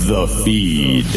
The Feed.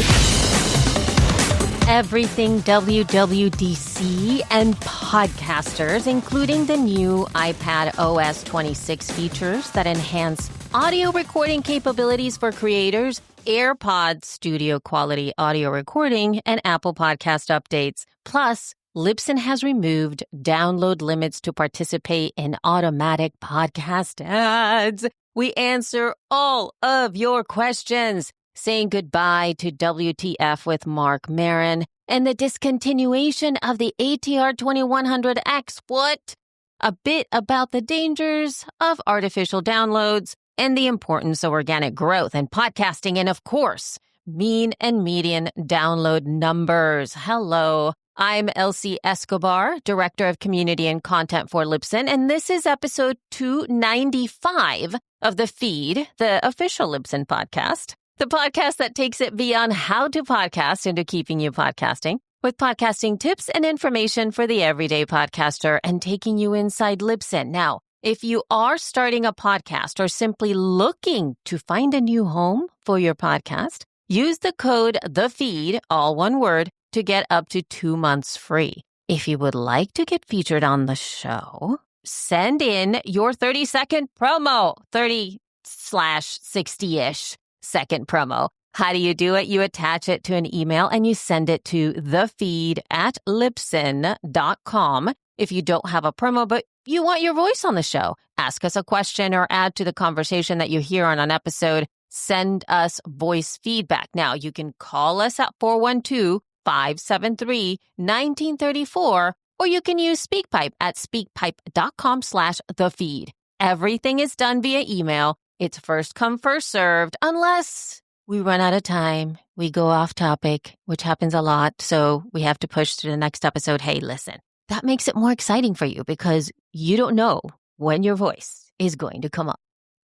Everything WWDC and podcasters, including the new iPad OS 26 features that enhance audio recording capabilities for creators, AirPods studio quality audio recording, and Apple Podcast updates. Plus, Libsyn has removed download limits to participate in automatic podcast ads. We answer all of your questions, saying goodbye to WTF with Mark Maron and the discontinuation of the ATR 2100X. What? A bit about the dangers of artificial downloads and the importance of organic growth and podcasting. And of course, mean and median download numbers. Hello. I'm Elsie Escobar, Director of Community and Content for Libsyn, and this is episode 295 of The Feed, the official Libsyn podcast, the podcast that takes it beyond how to podcast into keeping you podcasting, with podcasting tips and information for the everyday podcaster and taking you inside Libsyn. Now, if you are starting a podcast or simply looking to find a new home for your podcast, use the code THEFEED, all one word, to get up to 2 months free. If you would like to get featured on the show, send in your 30-second promo, 30/60-ish second promo. How do you do it? You attach it to an email and you send it to thefeed@libsyn.com. If you don't have a promo, but you want your voice on the show, ask us a question or add to the conversation that you hear on an episode, send us voice feedback. Now, you can call us at 412-573-1934, or you can use SpeakPipe at speakpipe.com/thefeed. Everything is done via email. It's first come, first served, unless we run out of time, we go off topic, which happens a lot, so we have to push to the next episode. Hey, listen, that makes it more exciting for you because you don't know when your voice is going to come up.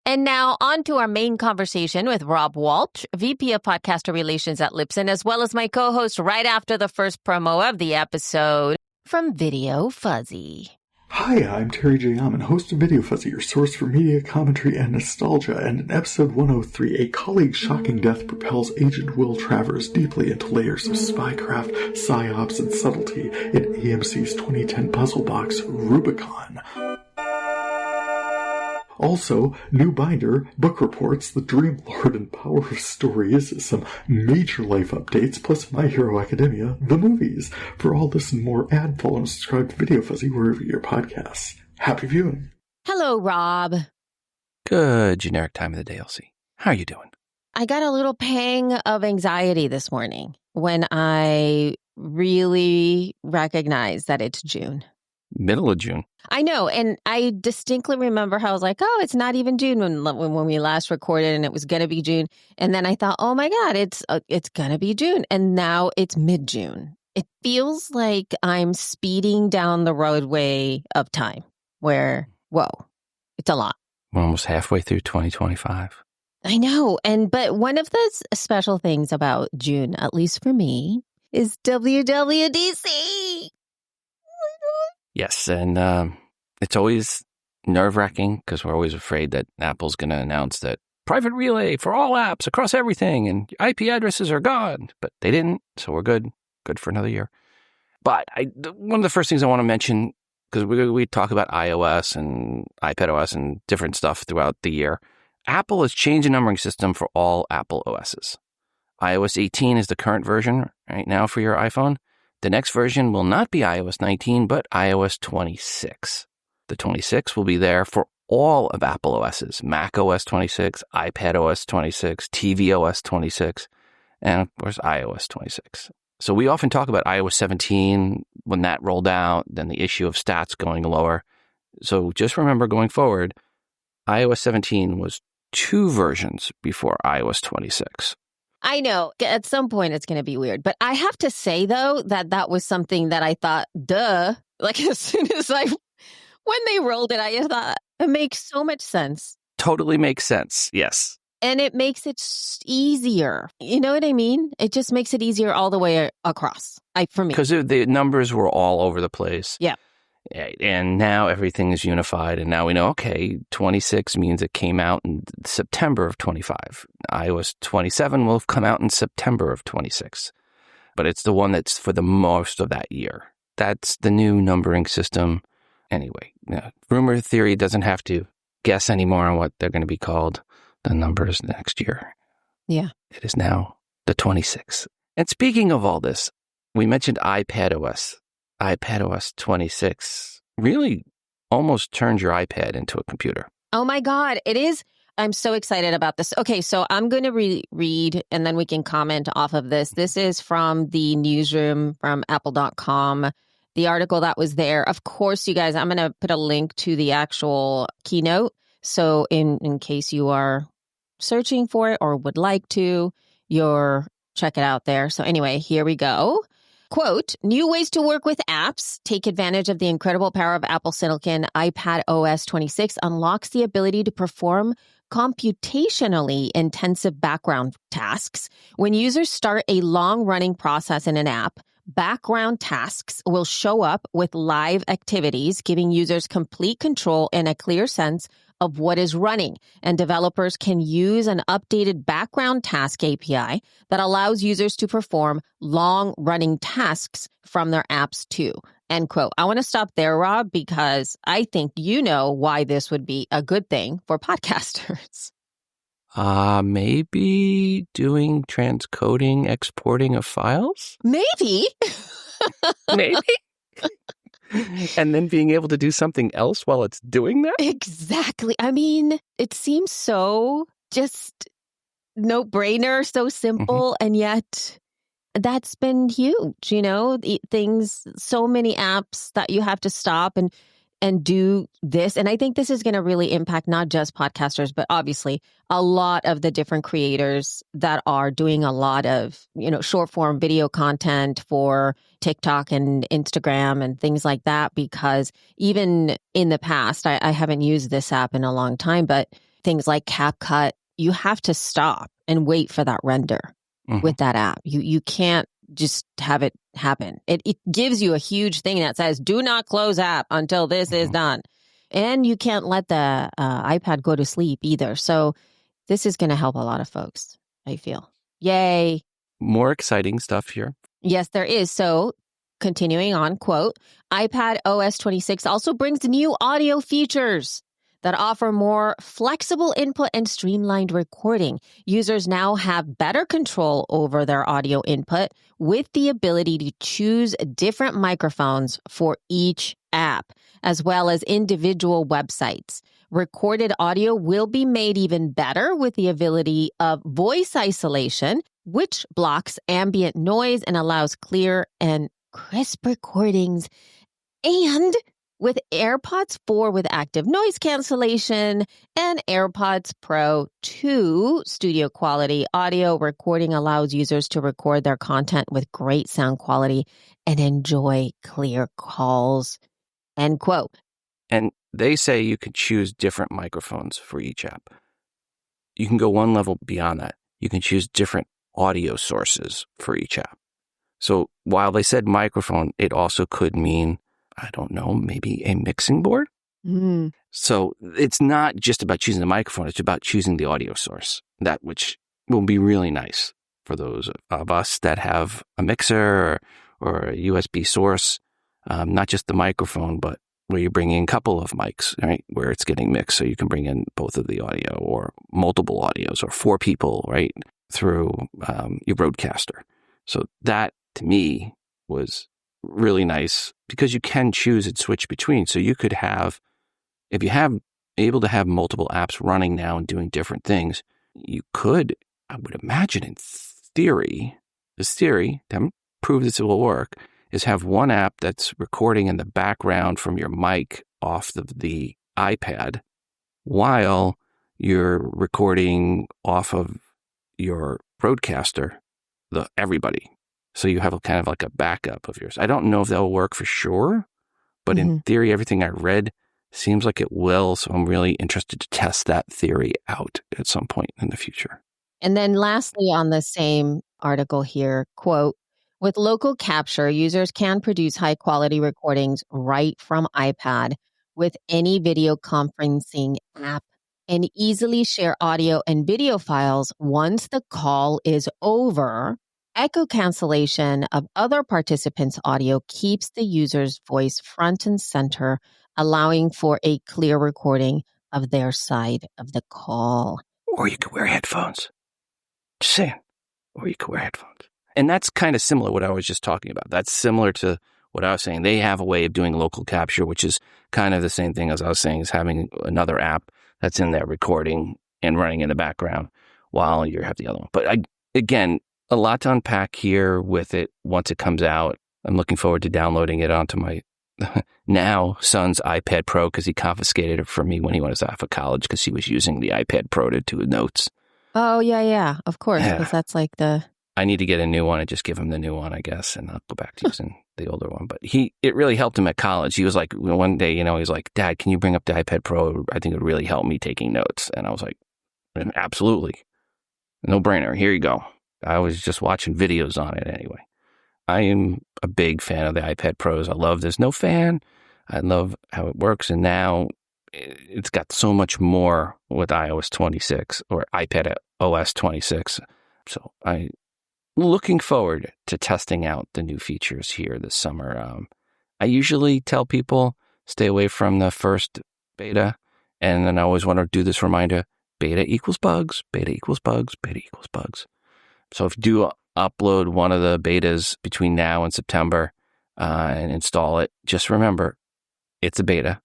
And now on to our main conversation with Rob Walsh, VP of Podcaster Relations at Libsyn, as well as my co-host right after the first promo of the episode from Video Fuzzy. Hi, I'm Terry J. Amon, host of Video Fuzzy, your source for media commentary and nostalgia. And in episode 103, a colleague's shocking death propels Agent Will Travers deeply into layers of spycraft, psyops, and subtlety in AMC's 2010 puzzle box, Rubicon. Also, new binder, book reports, The Dream Lord and Power of Stories, some major life updates, plus My Hero Academia, the movies. For all this and more, add, follow, and subscribe to Video Fuzzy wherever you get your podcasts. Happy viewing. Hello, Rob. Good generic time of the day, Elsie. How are you doing? I got a little pang of anxiety this morning when I really recognized that it's June. Middle of June. I know. And I distinctly remember how I was like, oh, it's not even June when we last recorded and it was going to be June. And then I thought, oh my God, it's going to be June. And now it's mid-June. It feels like I'm speeding down the roadway of time where, whoa, it's a lot. We're almost halfway through 2025. I know. But one of the special things about June, at least for me, is WWDC. Yes, and it's always nerve-wracking because we're always afraid that Apple's going to announce that private relay for all apps across everything and IP addresses are gone. But they didn't, so we're good. Good for another year. But one of the first things I want to mention, because we talk about iOS and iPadOS and different stuff throughout the year, Apple has changed the numbering system for all Apple OSs. iOS 18 is the current version right now for your iPhone. The next version will not be iOS 19, but iOS 26. The 26 will be there for all of Apple OSs, Mac OS 26, iPad OS 26, TV OS 26, and of course iOS 26. So we often talk about iOS 17 when that rolled out, then the issue of stats going lower. So just remember going forward, iOS 17 was 2 versions before iOS 26. I know at some point it's going to be weird, but I have to say, though, that was something that I thought, duh, like as soon as when they rolled it, I thought it makes so much sense. Totally makes sense. Yes. And it makes it easier. You know what I mean? It just makes it easier all the way across for me. Because the numbers were all over the place. Yeah. And now everything is unified. And now we know, okay, 26 means it came out in September of 25. iOS 27 will have come out in September of 26. But it's the one that's for the most of that year. That's the new numbering system. Anyway, rumor theory doesn't have to guess anymore on what they're going to be called, the numbers next year. Yeah. It is now the 26th. And speaking of all this, we mentioned iPadOS. iPadOS 26 really almost turns your iPad into a computer. Oh my God, it is. I'm so excited about this. Okay, so I'm going to read and then we can comment off of this. This is from the newsroom from apple.com, the article that was there. Of course, you guys, I'm going to put a link to the actual keynote. So in case you are searching for it or would like to, check it out there. So anyway, here we go. Quote, new ways to work with apps. Take advantage of the incredible power of Apple Silicon. iPadOS 26 unlocks the ability to perform computationally intensive background tasks. When users start a long-running process in an app, background tasks will show up with live activities, giving users complete control and a clear sense of what is running. And developers can use an updated background task API that allows users to perform long-running tasks from their apps too. End quote. I want to stop there, Rob, because I think you know why this would be a good thing for podcasters. Maybe doing transcoding, exporting of files? Maybe. Maybe. And then being able to do something else while it's doing that? Exactly. I mean, it seems so just no-brainer, so simple, and yet that's been huge, things, so many apps that you have to stop and do this. And I think this is going to really impact not just podcasters, but obviously a lot of the different creators that are doing a lot of, short form video content for TikTok and Instagram and things like that. Because even in the past, I haven't used this app in a long time, but things like CapCut, you have to stop and wait for that render with that app. You can't just have it happen. It gives you a huge thing that says, do not close app until this is done. And you can't let the iPad go to sleep either. So this is going to help a lot of folks, I feel. Yay. More exciting stuff here. Yes, there is. So continuing on, quote, iPadOS 26 also brings new audio features that offer more flexible input and streamlined recording. Users now have better control over their audio input with the ability to choose different microphones for each app, as well as individual websites. Recorded audio will be made even better with the ability of voice isolation, which blocks ambient noise and allows clear and crisp recordings. And with AirPods 4 with active noise cancellation and AirPods Pro 2 studio quality audio recording allows users to record their content with great sound quality and enjoy clear calls. End quote. And they say you can choose different microphones for each app. You can go one level beyond that. You can choose different audio sources for each app. So while they said microphone, it also could mean, I don't know, maybe a mixing board. So it's not just about choosing the microphone. It's about choosing the audio source, that which will be really nice for those of us that have a mixer or a USB source, not just the microphone, but where you bring in a couple of mics, right, where it's getting mixed. So you can bring in both of the audio or multiple audios or 4 people, right, through your Rodecaster. So that, to me, was really nice because you can choose and switch between. So you could have, if you have able to have multiple apps running now and doing different things, you could, I would imagine in theory, to prove this will work, is have one app that's recording in the background from your mic off of the iPad while you're recording off of your Rodecaster, everybody. So you have kind of like a backup of yours. I don't know if that will work for sure, but in theory, everything I read seems like it will. So I'm really interested to test that theory out at some point in the future. And then lastly, on the same article here, quote, With local capture, users can produce high-quality recordings right from iPad with any video conferencing app and easily share audio and video files once the call is over. Echo cancellation of other participants' audio keeps the user's voice front and center, allowing for a clear recording of their side of the call. Or you could wear headphones. Just saying. Or you could wear headphones. And that's kind of similar to what I was just talking about. That's similar to what I was saying. They have a way of doing local capture, which is kind of the same thing as I was saying, is having another app that's in there recording and running in the background while you have the other one. But again, a lot to unpack here with it once it comes out. I'm looking forward to downloading it onto my now son's iPad Pro, because he confiscated it from me when he was off of college because he was using the iPad Pro to do notes. Oh, yeah, of course, because that's like the... I need to get a new one and just give him the new one, I guess, and I'll go back to using the older one. But it really helped him at college. He was like, one day, he's like, Dad, can you bring up the iPad Pro? I think it would really help me taking notes. And I was like, absolutely. No brainer. Here you go. I was just watching videos on it anyway. I am a big fan of the iPad Pros. I love there's no fan. I love how it works. And now it's got so much more with iOS 26 or iPad OS 26. So I'm looking forward to testing out the new features here this summer. I usually tell people stay away from the first beta. And then I always want to do this reminder, beta equals bugs, beta equals bugs, beta equals bugs. So if you do upload one of the betas between now and September and install it, just remember, it's a beta.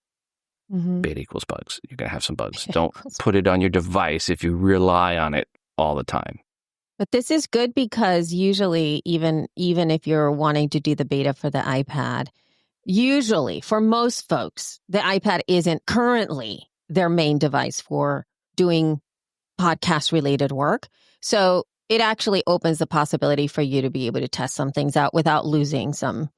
Mm-hmm. Beta equals bugs. You're going to have some bugs. Don't put it on your device if you rely on it all the time. But this is good because usually, even if you're wanting to do the beta for the iPad, usually for most folks, the iPad isn't currently their main device for doing podcast-related work. So it actually opens the possibility for you to be able to test some things out without losing some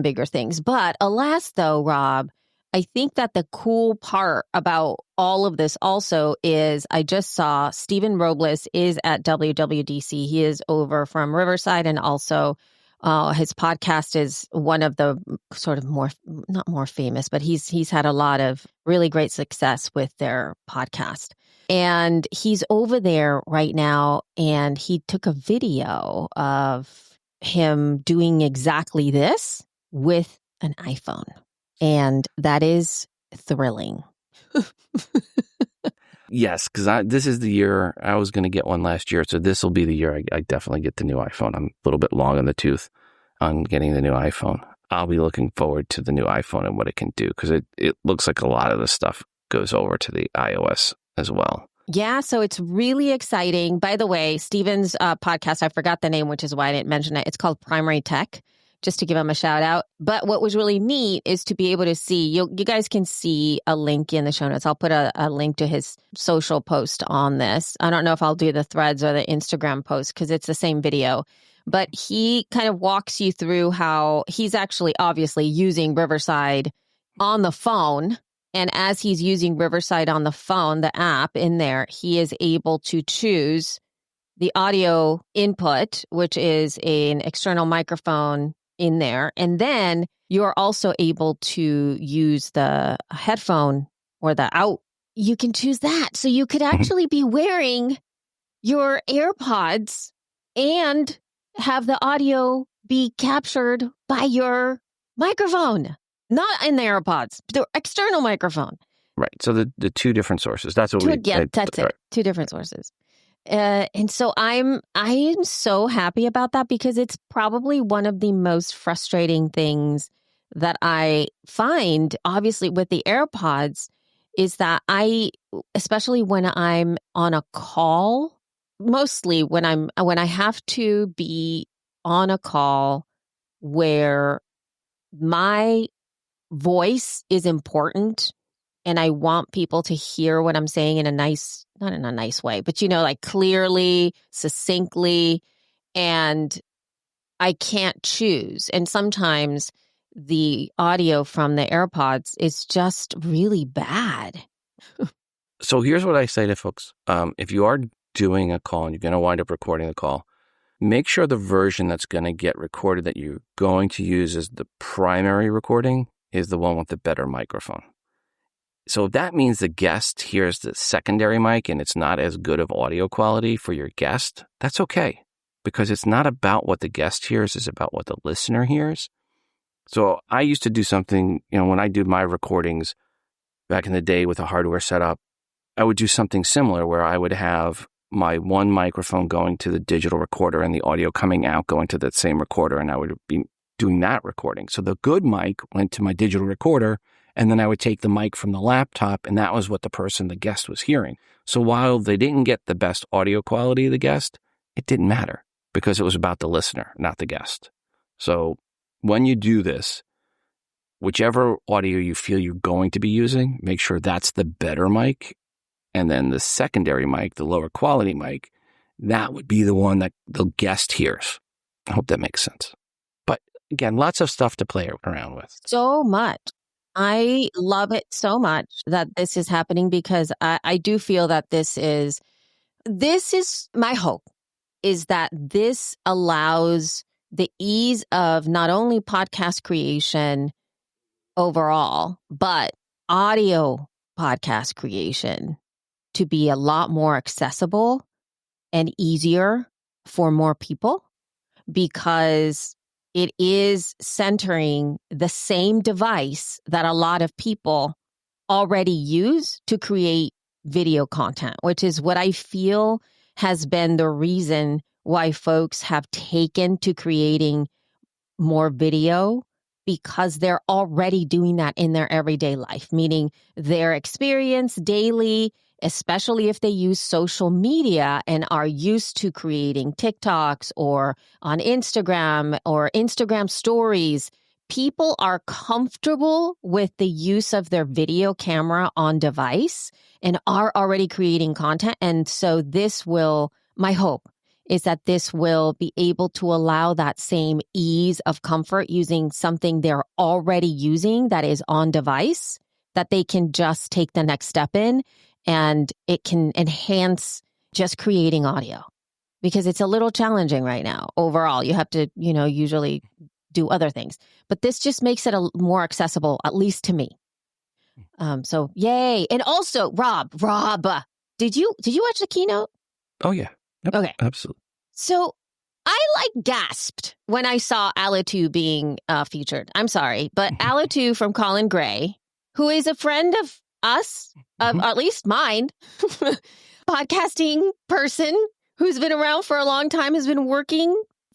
bigger things. But alas, though, Rob, I think that the cool part about all of this also is I just saw Stephen Robles is at WWDC. He is over from Riverside, and also his podcast is one of the sort of not more famous, but he's had a lot of really great success with their podcast. And he's over there right now, and he took a video of him doing exactly this with an iPhone. And that is thrilling. Yes, because this is the year I was going to get one last year. So this will be the year I definitely get the new iPhone. I'm a little bit long in the tooth on getting the new iPhone. I'll be looking forward to the new iPhone and what it can do, because it looks like a lot of the stuff goes over to the iOS as well. Yeah, so it's really exciting. By the way, Steven's podcast, I forgot the name, which is why I didn't mention it. It's called Primary Tech, just to give him a shout out. But what was really neat is to be able to see, you guys can see a link in the show notes. I'll put a link to his social post on this. I don't know if I'll do the Threads or the Instagram post because it's the same video. But he kind of walks you through how he's actually obviously using Riverside on the phone. And as he's using Riverside on the phone, the app in there, he is able to choose the audio input, which is an external microphone in there. And then you're also able to use the headphone or the out. You can choose that. So you could actually be wearing your AirPods and have the audio be captured by your microphone. Not in the AirPods, the external microphone. Right. So the two different sources. That's what that's it. Right. Two different sources. And so I am so happy about that, because it's probably one of the most frustrating things that I find, obviously, with the AirPods, is that especially when I'm on a call, mostly when I have to be on a call where my voice is important and I want people to hear what I'm saying in not in a nice way, but like clearly, succinctly, and I can't choose. And sometimes the audio from the AirPods is just really bad. So here's what I say to folks. If you are doing a call and you're going to wind up recording the call, make sure the version that's going to get recorded that you're going to use as the primary recording is the one with the better microphone. So if that means the guest hears the secondary mic and it's not as good of audio quality for your guest, that's okay. Because it's not about what the guest hears, it's about what the listener hears. So I used to do something, when I did my recordings back in the day with a hardware setup, I would do something similar where I would have my one microphone going to the digital recorder and the audio coming out going to that same recorder, and I would be doing that recording. So the good mic went to my digital recorder, and then I would take the mic from the laptop, and that was what the guest was hearing. So while they didn't get the best audio quality of the guest, it didn't matter because it was about the listener, not the guest. So when you do this, whichever audio you feel you're going to be using, make sure that's the better mic. And then the secondary mic, the lower quality mic, that would be the one that the guest hears. I hope that makes sense. But again, lots of stuff to play around with. So much. I love it so much that this is happening because I do feel that this is my hope, is that this allows the ease of not only podcast creation overall, but audio podcast creation to be a lot more accessible and easier for more people, because it is centering the same device that a lot of people already use to create video content, which is what I feel has been the reason why folks have taken to creating more video, because they're already doing that in their everyday life, meaning their experience daily, especially if they use social media and are used to creating TikToks or on Instagram or Instagram stories. People are comfortable with the use of their video camera on device and are already creating content. And so my hope is that this will be able to allow that same ease of comfort using something they're already using that is on device, that they can just take the next step in, and it can enhance just creating audio, because it's a little challenging right now. Overall, you have to, usually do other things, but this just makes it more accessible, at least to me. So yay. And also, Rob, did you watch the keynote? Oh yeah. Yep, okay. Absolutely. So I gasped when I saw Alitu being featured. I'm sorry, but Alitu from Colin Gray, who is a friend of us, at least mine, podcasting person who's been around for a long time, has been working,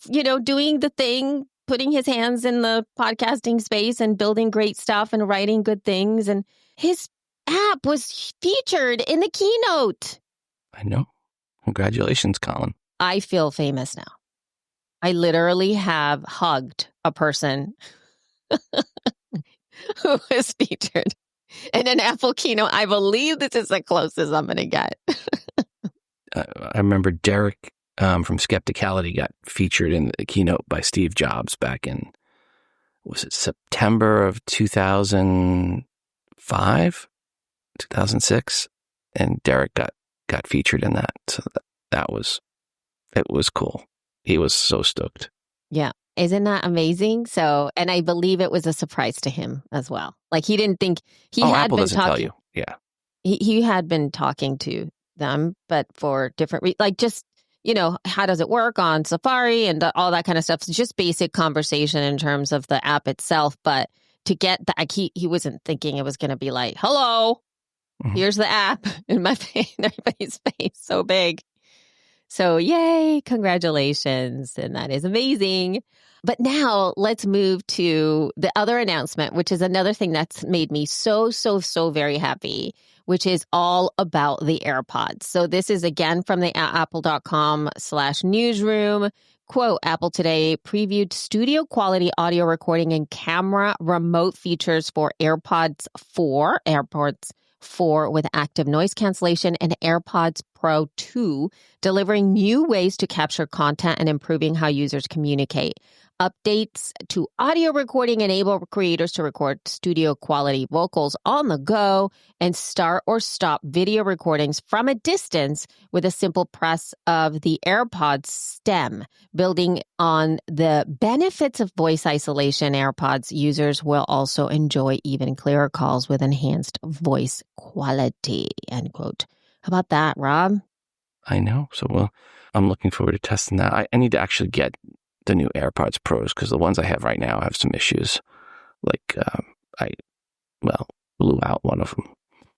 doing the thing, putting his hands in the podcasting space and building great stuff and writing good things. And his app was featured in the keynote. I know. Congratulations, Colin. I feel famous now. I literally have hugged a person who was featured in an Apple keynote. I believe this is the closest I'm going to get. I remember Derek from Skepticality got featured in the keynote by Steve Jobs back in, was it September of 2005, 2006? And Derek got featured in that. So it was cool. He was so stoked. Yeah. Isn't that amazing? So, and I believe it was a surprise to him as well. He didn't think Apple doesn't tell you. Yeah. He had been talking to them, but for different just, how does it work on Safari and all that kind of stuff. It's just basic conversation in terms of the app itself. But to get that, he wasn't thinking it was going to be like, hello, here's the app in my face, everybody's face so big. So yay, congratulations. And that is amazing. But now let's move to the other announcement, which is another thing that's made me so very happy, which is all about the AirPods. So this is again from the apple.com/newsroom. Quote, Apple today previewed studio quality audio recording and camera remote features for AirPods 4 with active noise cancellation, and AirPods Pro 2, delivering new ways to capture content and improving how users communicate. Updates to audio recording enable creators to record studio quality vocals on the go and start or stop video recordings from a distance with a simple press of the AirPods stem. Building on the benefits of voice isolation, AirPods users will also enjoy even clearer calls with enhanced voice quality, end quote. How about that, Rob? I know. So, I'm looking forward to testing that. I need to actually get the new AirPods Pros because the ones I have right now have some issues. Like, I blew out one of them.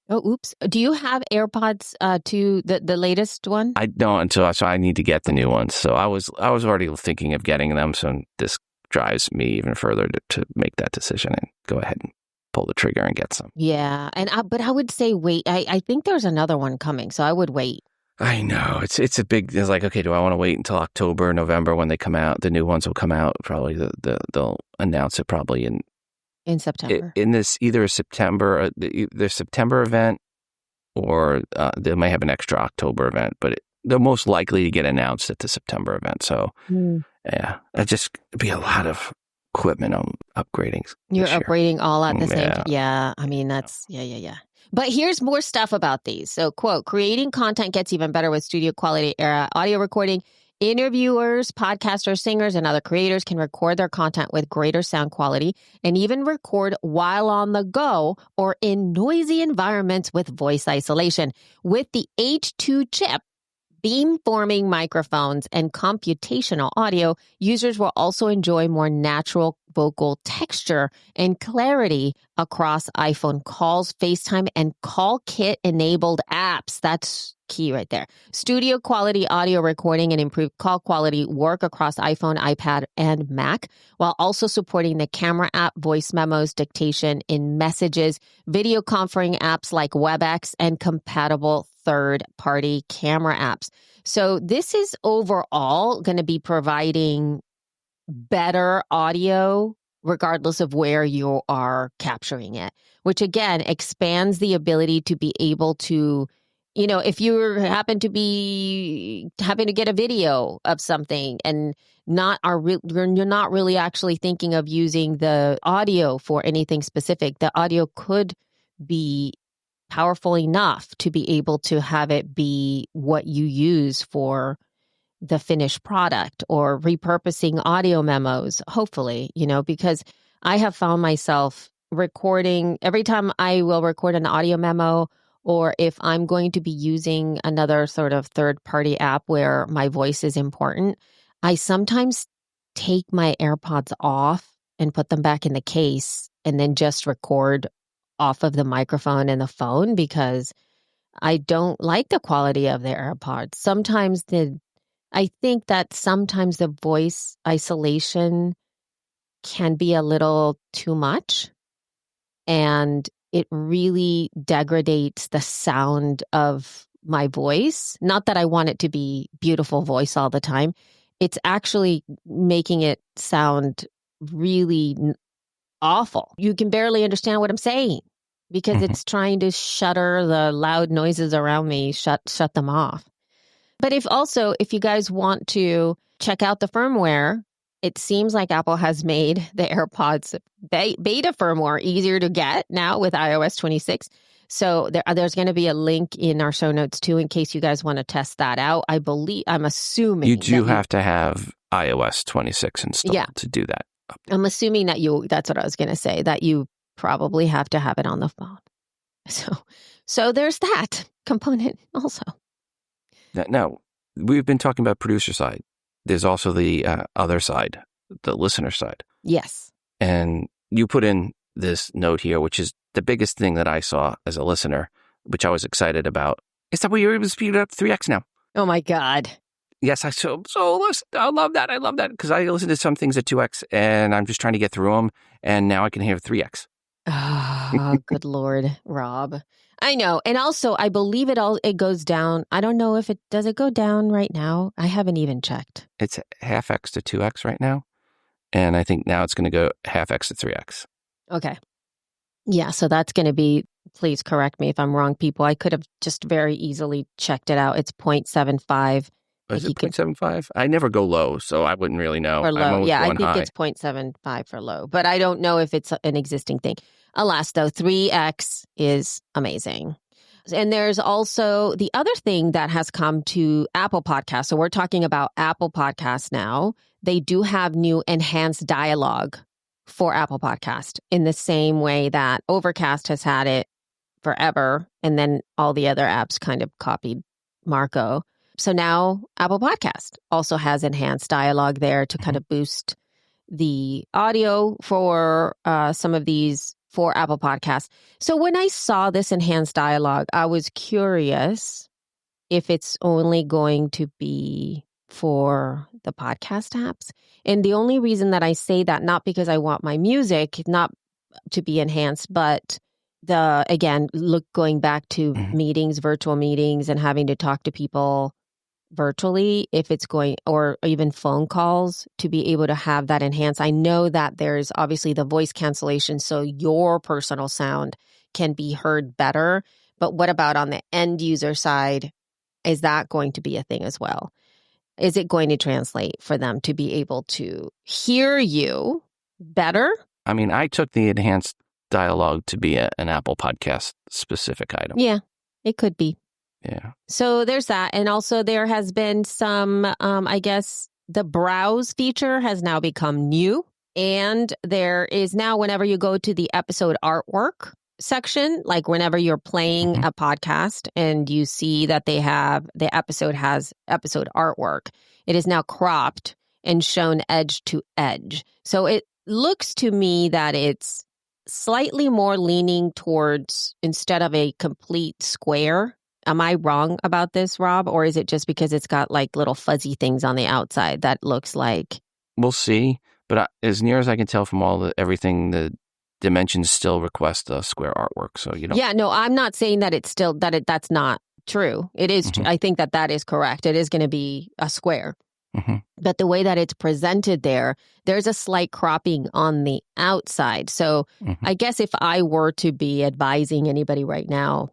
Oh, oops. Do you have AirPods to the latest one? I don't so I need to get the new ones. So I was already thinking of getting them. So this drives me even further to make that decision and go ahead and pull the trigger and get some. Yeah, but I would say wait. I think there's another one coming, so I would wait. I know it's like, okay, do I want to wait until October, November when they come out? The new ones will come out probably. They'll announce it probably in September. In this either September, their September event, or they may have an extra October event, but they're most likely to get announced at the September event. So yeah, it'd just be a lot of equipment I'm upgrading. You're upgrading all at the same time. Yeah, I mean that's yeah. But here's more stuff about these. So, quote, creating content gets even better with studio quality audio recording. Interviewers, podcasters, singers, and other creators can record their content with greater sound quality and even record while on the go or in noisy environments with voice isolation. With the H2 chip, beamforming microphones, and computational audio, users will also enjoy more natural vocal texture and clarity across iPhone calls, FaceTime, and CallKit-enabled apps. That's key right there. Studio quality audio recording and improved call quality work across iPhone, iPad, and Mac, while also supporting the camera app, voice memos, dictation in messages, video conferencing apps like WebEx, and compatible third-party camera apps. So this is overall going to be providing better audio regardless of where you are capturing it, which again expands the ability to be able to, if you happen to be having to get a video of something and you're not really actually thinking of using the audio for anything specific, the audio could be powerful enough to be able to have it be what you use for the finished product or repurposing audio memos, hopefully, because I have found myself recording every time I will record an audio memo, or if I'm going to be using another sort of third-party app where my voice is important, I sometimes take my AirPods off and put them back in the case and then just record off of the microphone and the phone because I don't like the quality of the AirPods. I think that sometimes the voice isolation can be a little too much, and it really degrades the sound of my voice. Not that I want it to be beautiful voice all the time. It's actually making it sound really awful. You can barely understand what I'm saying because it's trying to shutter the loud noises around me, shut them off. But if you guys want to check out the firmware, it seems like Apple has made the AirPods beta firmware easier to get now with iOS 26. So there's going to be a link in our show notes too, in case you guys want to test that out. I'm assuming you do have to have iOS 26 installed to do that. I'm assuming that that's what I was going to say, that you probably have to have it on the phone. So there's that component also. Now, we've been talking about producer side. There's also the other side, the listener side. Yes. And you put in this note here, which is the biggest thing that I saw as a listener, which I was excited about, is that we were able to speed it up to 3x now. Oh, my God. Yes, I love that. I love that because I listen to some things at 2x and I'm just trying to get through them. And now I can hear 3x. Oh, good Lord, Rob. I know. And also, I believe it goes down. I don't know if does it go down right now? I haven't even checked. It's half X to 2X right now. And I think now it's going to go half X to 3X. Okay. Yeah. So that's going to be, please correct me if I'm wrong, people. I could have just very easily checked it out. It's 0.75 Is it 0.75? I never go low, so I wouldn't really know. For low, yeah, I think high. it's 0.75 for low, but I don't know if it's an existing thing. Alas, though, 3X is amazing. And there's also the other thing that has come to Apple Podcasts. So we're talking about Apple Podcasts now. They do have new enhanced dialogue for Apple Podcast in the same way that Overcast has had it forever. And then all the other apps kind of copied Marco. So now Apple Podcast also has enhanced dialogue there to kind of boost the audio for some of these for Apple Podcasts. So when I saw this enhanced dialogue, I was curious if it's only going to be for the podcast apps. And the only reason that I say that, not because I want my music not to be enhanced, but going back to meetings, virtual meetings, and having to talk to people virtually, if it's going, or even phone calls, to be able to have that enhanced. I know that there's obviously the voice cancellation, so your personal sound can be heard better. But what about on the end user side? Is that going to be a thing as well? Is it going to translate for them to be able to hear you better? I mean, I took the enhanced dialogue to be an Apple Podcast specific item. Yeah, it could be. Yeah. So there's that. And also there has been some, I guess the browse feature has now become new. And there is now, whenever you go to the episode artwork section, like whenever you're playing a podcast and you see that the episode has episode artwork, it is now cropped and shown edge to edge. So it looks to me that it's slightly more leaning towards, instead of a complete square. Am I wrong about this, Rob? Or is it just because it's got like little fuzzy things on the outside that looks like? We'll see. But as near as I can tell from everything, the dimensions still request a square artwork. So, Yeah, no, I'm not saying that it's still, that's not true. It is, I think that is correct. It is going to be a square. But the way that it's presented there's a slight cropping on the outside. So I guess if I were to be advising anybody right now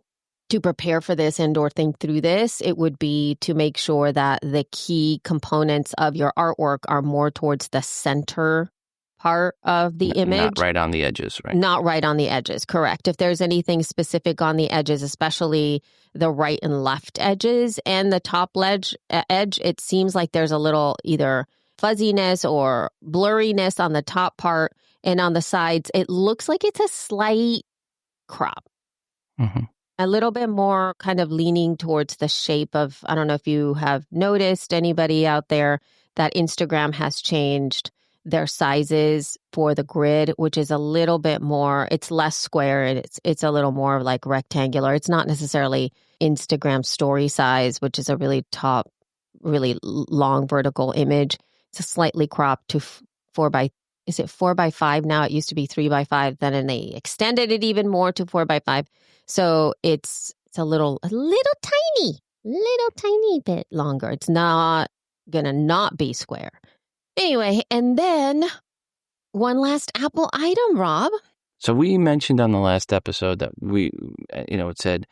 to prepare for this and or think through this, it would be to make sure that the key components of your artwork are more towards the center part of the image. Not right on the edges, right? Not right on the edges, correct. If there's anything specific on the edges, especially the right and left edges and the top edge, it seems like there's a little either fuzziness or blurriness on the top part, and on the sides, it looks like it's a slight crop. A little bit more kind of leaning towards the shape of, I don't know if you have noticed, anybody out there, that Instagram has changed their sizes for the grid, which is a little bit more, it's less square, and it's a little more like rectangular. It's not necessarily Instagram story size, which is a really long vertical image. It's a slightly cropped to 4x5 now? It used to be 3x5, then they extended it even more to 4x5. So it's a little tiny bit longer. It's not gonna not be square. Anyway, and then one last Apple item, Rob. So we mentioned on the last episode that it said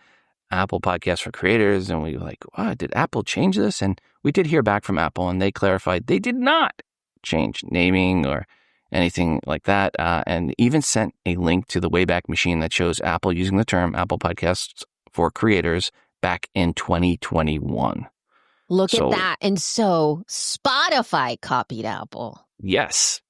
Apple Podcast for Creators, and we were like, wow, did Apple change this? And we did hear back from Apple, and they clarified they did not change naming or anything like that, and even sent a link to the Wayback Machine that shows Apple using the term Apple Podcasts for Creators back in 2021. Look at that. And so Spotify copied Apple. Yes.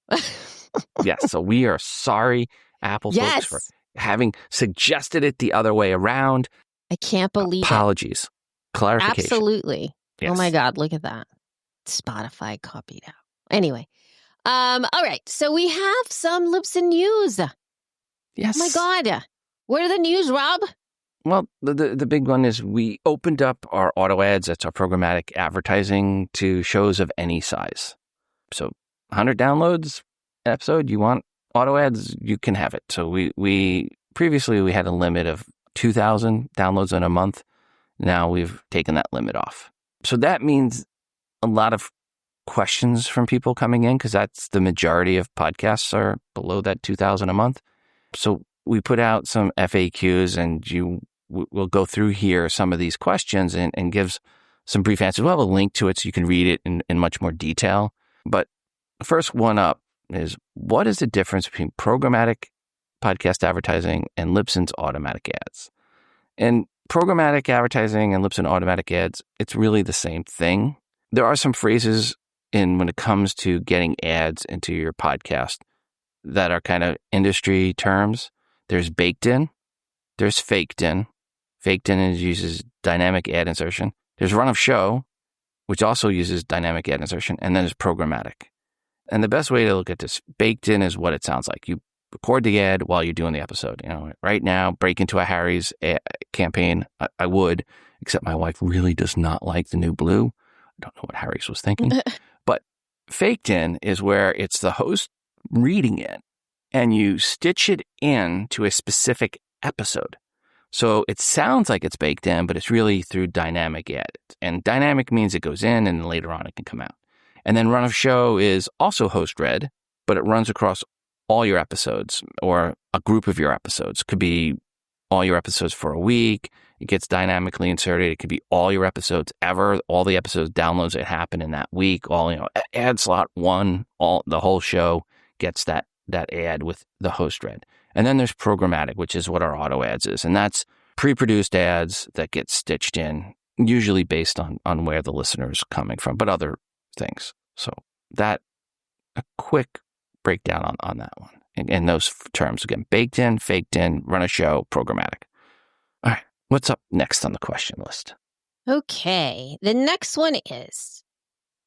Yes. So we are sorry, Apple folks, for having suggested it the other way around. I can't believe Apologies. Clarification. Absolutely. Yes. Oh my God, look at that. Spotify copied out. Anyway. All right. So we have some Libsyn news. Yes. Oh my God. What are the news, Rob? Well, the big one is we opened up our auto ads, that's our programmatic advertising, to shows of any size. So 100 downloads an episode, you want auto ads, you can have it. So we previously had a limit of 2,000 downloads in a month. Now we've taken that limit off. So that means a lot of questions from people coming in, because that's the majority of podcasts are below that 2,000 a month. So we put out some FAQs, and we'll go through here some of these questions and gives some brief answers. We'll have a link to it so you can read it in much more detail. But the first one up is, what is the difference between programmatic podcast advertising and Libsyn's automatic ads? And programmatic advertising and Libsyn automatic ads, it's really the same thing. There are some phrases when it comes to getting ads into your podcast that are kind of industry terms. There's baked in, there's faked in. Faked in uses dynamic ad insertion. There's run of show, which also uses dynamic ad insertion, and then there's programmatic. And the best way to look at this, baked in is what it sounds like. You record the ad while you're doing the episode. Right now, break into a Harry's campaign. I would, except my wife really does not like the new blue. I don't know what Harry's was thinking. But faked in is where it's the host reading it, and you stitch it in to a specific episode. So it sounds like it's baked in, but it's really through dynamic edits. And dynamic means it goes in and later on it can come out. And then run of show is also host read, but it runs across all your episodes or a group of your episodes. Could be all your episodes for a week. It gets dynamically inserted. It could be all your episodes ever, all the episodes downloads that happen in that week, ad slot one, the whole show gets that ad with the host read. And then there's programmatic, which is what our auto ads is. And that's pre-produced ads that get stitched in, usually based on where the listener is coming from, but other things. So a quick breakdown on that one. In those terms, again, baked in, faked in, run a show, programmatic. All right. What's up next on the question list? Okay. The next one is,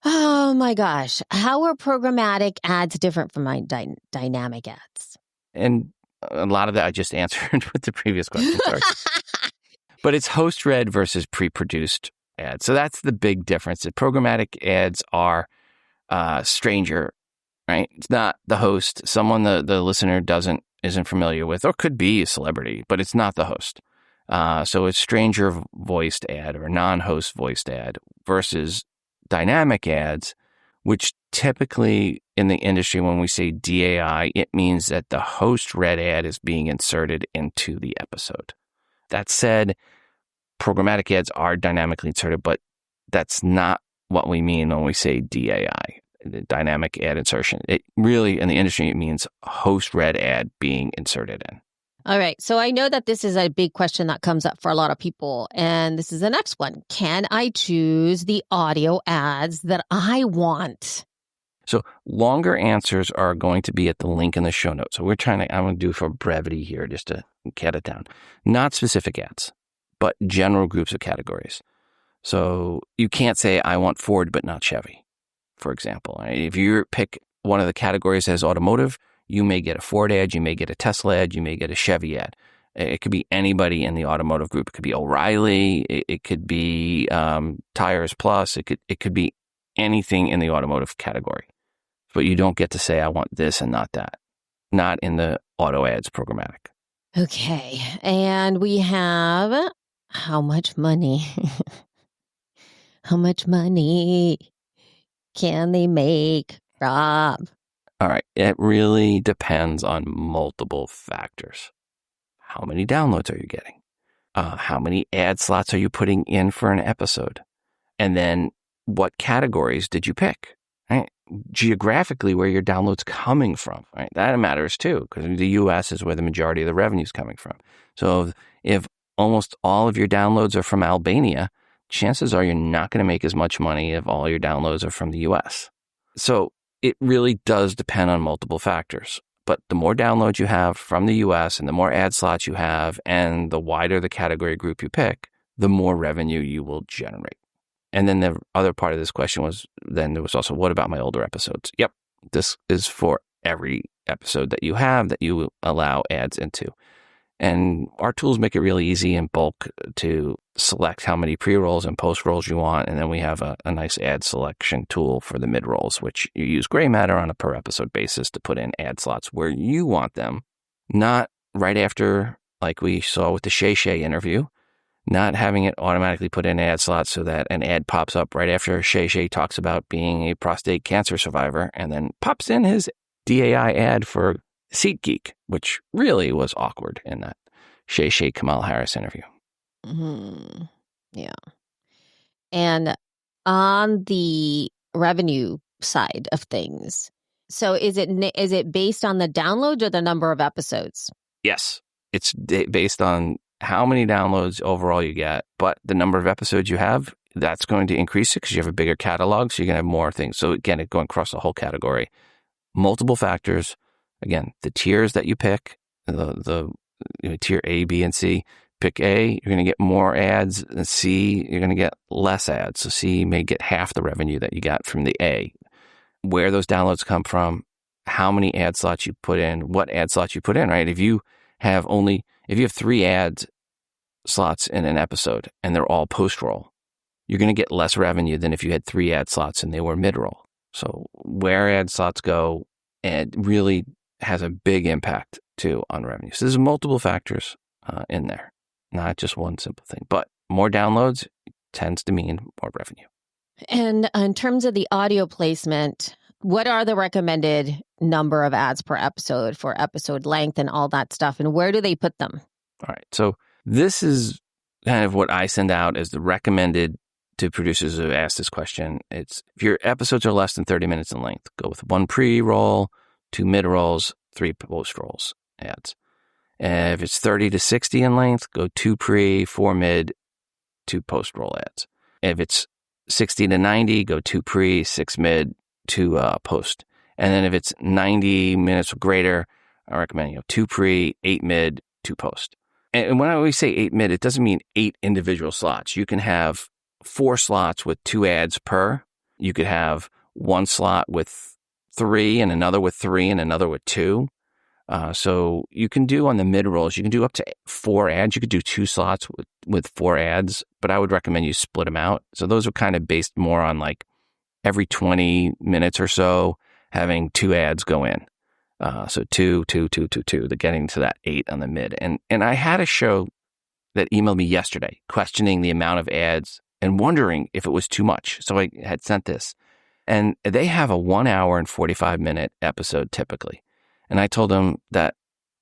oh my gosh, how are programmatic ads different from my dynamic ads? And a lot of that I just answered with the previous question. Sorry. But it's host read versus pre-produced ads. So that's the big difference. The programmatic ads are stranger, right? It's not the host, someone the listener isn't familiar with, or could be a celebrity, but it's not the host. So it's stranger voiced ad or non-host voiced ad versus dynamic ads, which typically in the industry, when we say DAI, it means that the host read ad is being inserted into the episode. That said, programmatic ads are dynamically inserted, but that's not what we mean when we say DAI, the dynamic ad insertion. It really, in the industry, it means host read ad being inserted in. All right. So I know that this is a big question that comes up for a lot of people. And this is the next one. Can I choose the audio ads that I want? So longer answers are going to be at the link in the show notes. So I'm going to do for brevity here just to get it down. Not specific ads, but general groups of categories. So you can't say, I want Ford, but not Chevy, for example. If you pick one of the categories as automotive, you may get a Ford ad, you may get a Tesla ad, you may get a Chevy ad. It could be anybody in the automotive group. It could be O'Reilly. It could be Tires Plus. It could be anything in the automotive category. But you don't get to say, I want this and not that. Not in the auto ads programmatic. Okay. And we have how much money? How much money can they make, Rob? All right. It really depends on multiple factors. How many downloads are you getting? How many ad slots are you putting in for an episode? And then what categories did you pick? Right? Geographically, where your download's coming from, right? That matters too, because the U.S. is where the majority of the revenue is coming from. So if almost all of your downloads are from Albania, chances are you're not going to make as much money if all your downloads are from the U.S. So it really does depend on multiple factors. But the more downloads you have from the U.S. and the more ad slots you have and the wider the category group you pick, the more revenue you will generate. And then the other part of this question was, then there was also, what about my older episodes? Yep, this is for every episode that you have that you allow ads into. And our tools make it really easy in bulk to select how many pre-rolls and post-rolls you want. And then we have a nice ad selection tool for the mid-rolls, which you use gray matter on a per episode basis to put in ad slots where you want them, not right after, like we saw with the Shay Shay interview, not having it automatically put in ad slots so that an ad pops up right after Shay Shay talks about being a prostate cancer survivor and then pops in his DAI ad for SeatGeek, which really was awkward in that Shay Shay Kamala Harris interview. Mm-hmm. Yeah. And on the revenue side of things, so is it based on the downloads or the number of episodes? Yes. It's based on how many downloads overall you get, but the number of episodes you have, that's going to increase it because you have a bigger catalog, so you're going to have more things. So again, it's going across the whole category. Multiple factors. Again, the tiers that you pick, the tier A, B, and C. Pick A, you're going to get more ads. And C, you're going to get less ads. So C may get half the revenue that you got from the A. Where those downloads come from, how many ad slots you put in, what ad slots you put in, right? If you have 3 ad slots in an episode and they're all post-roll, you're going to get less revenue than if you had 3 ad slots and they were mid-roll. So where ad slots go, it really has a big impact too on revenue. So there's multiple factors in there, not just one simple thing. But more downloads tends to mean more revenue. And in terms of the audio placement, what are the recommended number of ads per episode for episode length and all that stuff? And where do they put them? All right. So this is kind of what I send out as the recommended to producers who ask this question. It's if your episodes are less than 30 minutes in length, go with 1 pre-roll, 2 mid-rolls, 3 post-rolls ads. And if it's 30 to 60 in length, go 2 pre, 4 mid, 2 post-roll ads. If it's 60 to 90, go 2 pre, 6 mid, 2 post. And then if it's 90 minutes or greater, I recommend 2 pre, 8 mid, 2 post. And when I always say 8 mid, it doesn't mean 8 individual slots. You can have 4 slots with 2 ads per. You could have 1 slot with 3 and another with 3 and another with 2. So you can do on the mid-rolls, you can do up to 4 ads. You could do 2 slots with 4 ads, but I would recommend you split them out. So those are kind of based more on like every 20 minutes or so having 2 ads go in. So 2, they're getting to that 8 on the mid. And I had a show that emailed me yesterday questioning the amount of ads and wondering if it was too much. So I had sent this. And they have a 1 hour and 45 minute episode typically. And I told them that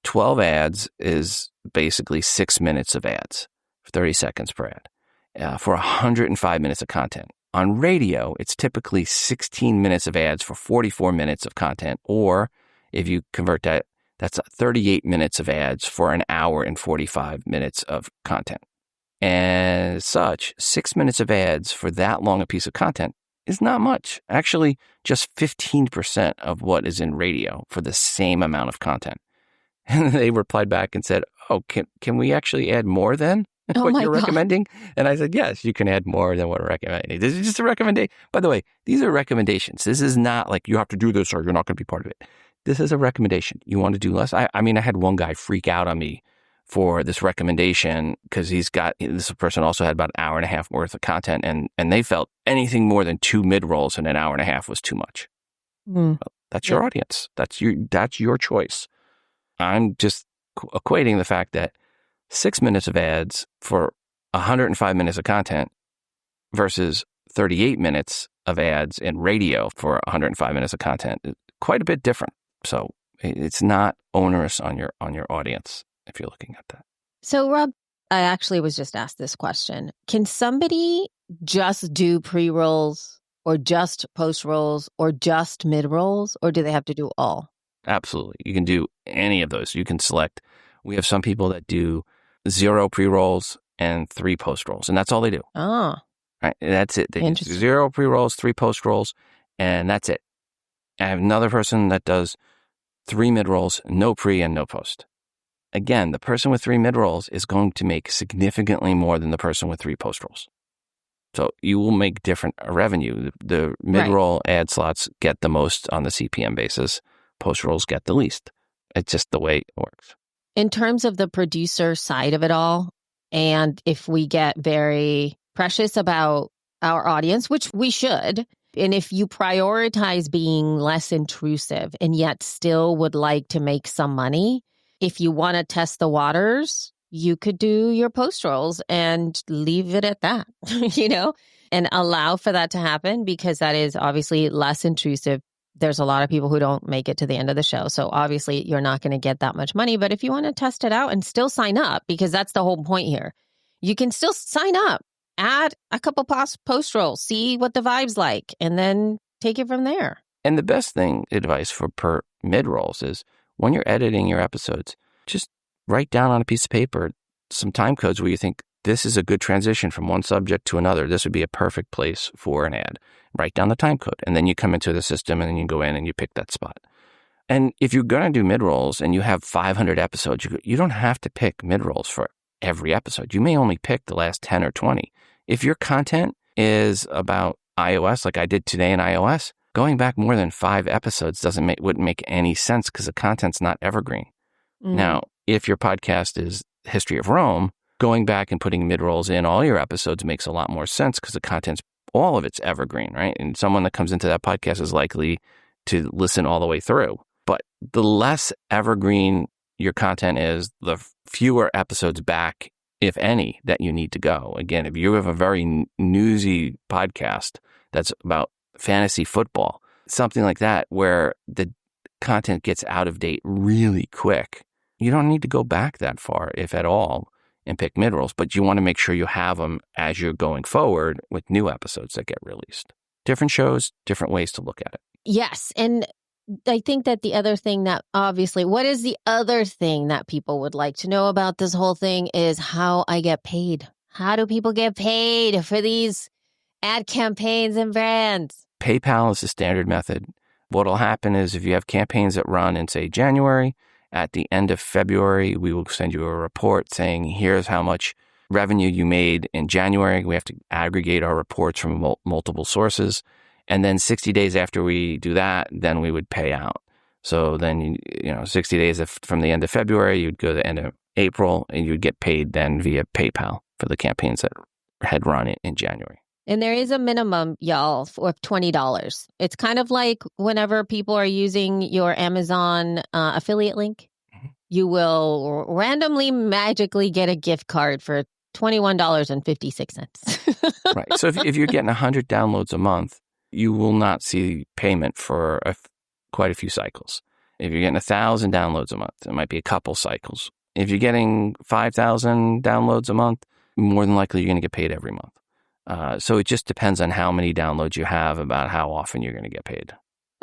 12 ads is basically 6 minutes of ads, 30 seconds per ad, for 105 minutes of content. On radio, it's typically 16 minutes of ads for 44 minutes of content. Or if you convert that, that's 38 minutes of ads for an hour and 45 minutes of content. And as such, 6 minutes of ads for that long a piece of content is not much. Actually, just 15% of what is in radio for the same amount of content. And they replied back and said, oh, can we actually add more then? What you're recommending? And I said, yes, you can add more than what we're recommending. This is just a recommendation. By the way, these are recommendations. This is not like you have to do this or you're not going to be part of it. This is a recommendation. You want to do less? I mean, I had one guy freak out on me for this recommendation because this person also had about an hour and a half worth of content and they felt anything more than 2 mid-rolls in an hour and a half was too much. Well, that's your audience. That's your choice. I'm just equating the fact that 6 minutes of ads for 105 minutes of content versus 38 minutes of ads in radio for 105 minutes of content is quite a bit different. So it's not onerous on your audience if you're looking at that. So Rob, I actually was just asked this question. Can somebody just do pre-rolls or just post-rolls or just mid-rolls, or do they have to do all? Absolutely. You can do any of those. You can select. We have some people that do 0 pre-rolls and 3 post-rolls, and that's all they do. Oh. Right? That's it. They do 0 pre-rolls, 3 post-rolls, and that's it. I have another person that does 3 mid-rolls, no pre and no post. Again, the person with 3 mid-rolls is going to make significantly more than the person with 3 post-rolls. So you will make different revenue. The mid-roll ad slots get the most on the CPM basis. Post-rolls get the least. It's just the way it works. In terms of the producer side of it all, and if we get very precious about our audience, which we should, and if you prioritize being less intrusive and yet still would like to make some money, if you want to test the waters, you could do your post-rolls and leave it at that, and allow for that to happen because that is obviously less intrusive. There's a lot of people who don't make it to the end of the show. So obviously you're not going to get that much money. But if you want to test it out and still sign up, because that's the whole point here, you can still sign up add a couple post rolls, see what the vibe's like, and then take it from there. And the best advice for mid-rolls is when you're editing your episodes, just write down on a piece of paper some time codes where you think this is a good transition from one subject to another. This would be a perfect place for an ad. Write down the time code, and then you come into the system, and then you go in and you pick that spot. And if you're going to do mid-rolls and you have 500 episodes, you don't have to pick mid-rolls for every episode. You may only pick the last 10 or 20. If your content is about iOS, like I did today in iOS, going back more than 5 episodes wouldn't make any sense because the content's not evergreen. Mm-hmm. Now, if your podcast is History of Rome, going back and putting mid-rolls in all your episodes makes a lot more sense because the content's, all of it's evergreen, right? And someone that comes into that podcast is likely to listen all the way through. But the less evergreen your content is, the fewer episodes back, if any, that you need to go. Again, if you have a very newsy podcast that's about fantasy football, something like that, where the content gets out of date really quick, you don't need to go back that far, if at all, and pick mid-rolls. But you want to make sure you have them as you're going forward with new episodes that get released. Different shows, different ways to look at it. Yes. And I think that the other thing that obviously, what is the other thing that people would like to know about this whole thing is how I get paid. How do people get paid for these ad campaigns and brands? PayPal is the standard method. What'll happen is if you have campaigns that run in, say, January, at the end of February, we will send you a report saying, here's how much revenue you made in January. We have to aggregate our reports from multiple sources. And then 60 days after we do that, then we would pay out. So then, 60 days from the end of February, you'd go to the end of April, and you'd get paid then via PayPal for the campaigns that had run in January. And there is a minimum, y'all, of $20. It's kind of like whenever people are using your Amazon affiliate link, you will randomly, magically get a gift card for $21.56. Right. So if you're getting 100 downloads a month, you will not see payment for quite a few cycles. If you're getting 1,000 downloads a month, it might be a couple cycles. If you're getting 5,000 downloads a month, more than likely you're going to get paid every month. So it just depends on how many downloads you have about how often you're going to get paid.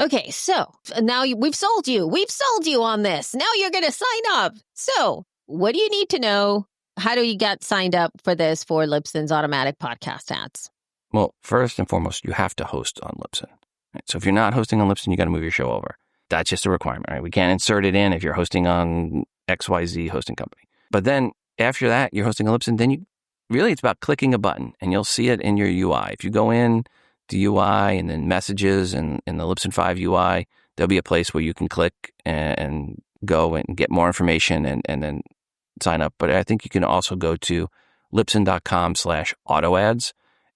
Okay, so now we've sold you. We've sold you on this. Now you're going to sign up. So what do you need to know? How do you get signed up for this for Libsyn's automatic podcast ads? Well, first and foremost, you have to host on Libsyn. Right? So if you're not hosting on Libsyn, you got to move your show over. That's just a requirement, right? We can't insert it in if you're hosting on XYZ hosting company. But then after that, you're hosting on Libsyn, then it's about clicking a button and you'll see it in your UI. If you go in to UI and then messages and in the Libsyn 5 UI, there'll be a place where you can click and go and get more information and then sign up. But I think you can also go to libsyn.com/autoads.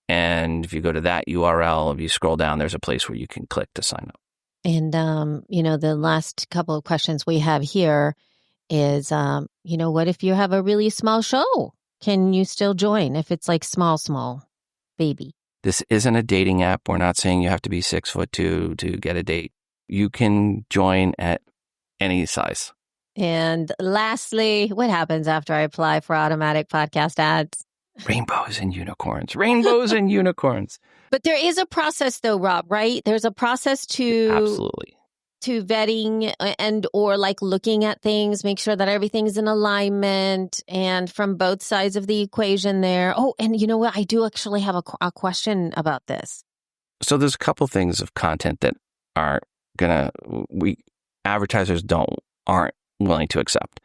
And if you go to that URL, if you scroll down, there's a place where you can click to sign up. And, the last couple of questions we have here is, what if you have a really small show? Can you still join if it's like small baby? This isn't a dating app. We're not saying you have to be 6'2" to get a date. You can join at any size. And lastly, what happens after I apply for automatic podcast ads? Rainbows and unicorns. Rainbows and unicorns. But there is a process though, Rob, right? There's a process Absolutely. To vetting and or like looking at things, make sure that everything's in alignment and from both sides of the equation there. Oh, and you know what? I do actually have a question about this. So there's a couple things of content that advertisers aren't willing to accept.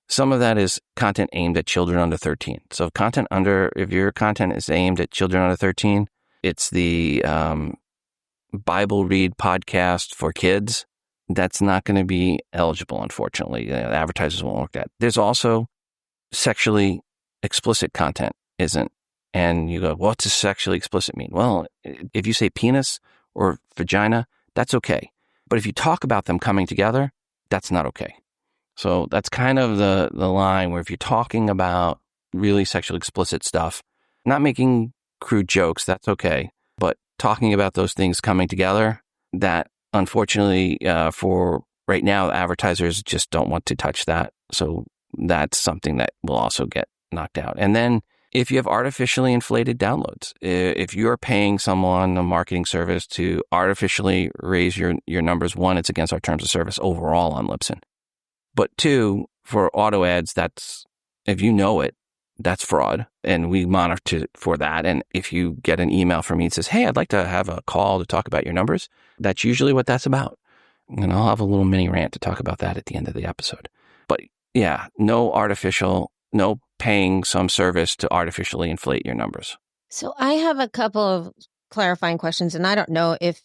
Some of that is content aimed at children under 13. So if your content is aimed at children under 13, it's the Bible read podcast for kids. That's not going to be eligible, unfortunately. Advertisers won't look at that. There's also sexually explicit content isn't. And you go, what's sexually explicit mean? Well, if you say penis or vagina, that's okay. But if you talk about them coming together, that's not okay. So that's kind of the line where if you're talking about really sexually explicit stuff, not making crude jokes, that's okay. But talking about those things coming together, that unfortunately for right now, advertisers just don't want to touch that. So that's something that will also get knocked out. And then if you have artificially inflated downloads, if you're paying someone a marketing service to artificially raise your numbers, one, it's against our terms of service overall on Libsyn. But two, for auto ads, that's, if you know it, that's fraud. And we monitor for that. And if you get an email from me that says, hey, I'd like to have a call to talk about your numbers, that's usually what that's about. And I'll have a little mini rant to talk about that at the end of the episode. But yeah, no paying some service to artificially inflate your numbers. So I have a couple of clarifying questions, and I don't know if,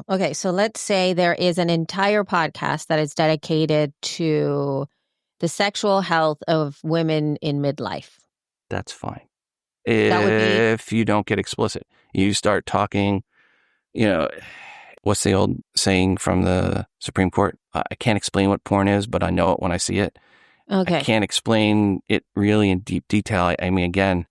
okay, so let's say there is an entire podcast that is dedicated to the sexual health of women in midlife. That's fine. If you don't get explicit, you start talking, what's the old saying from the Supreme Court? I can't explain what porn is, but I know it when I see it. Okay. I can't explain it really in deep detail. I mean, again,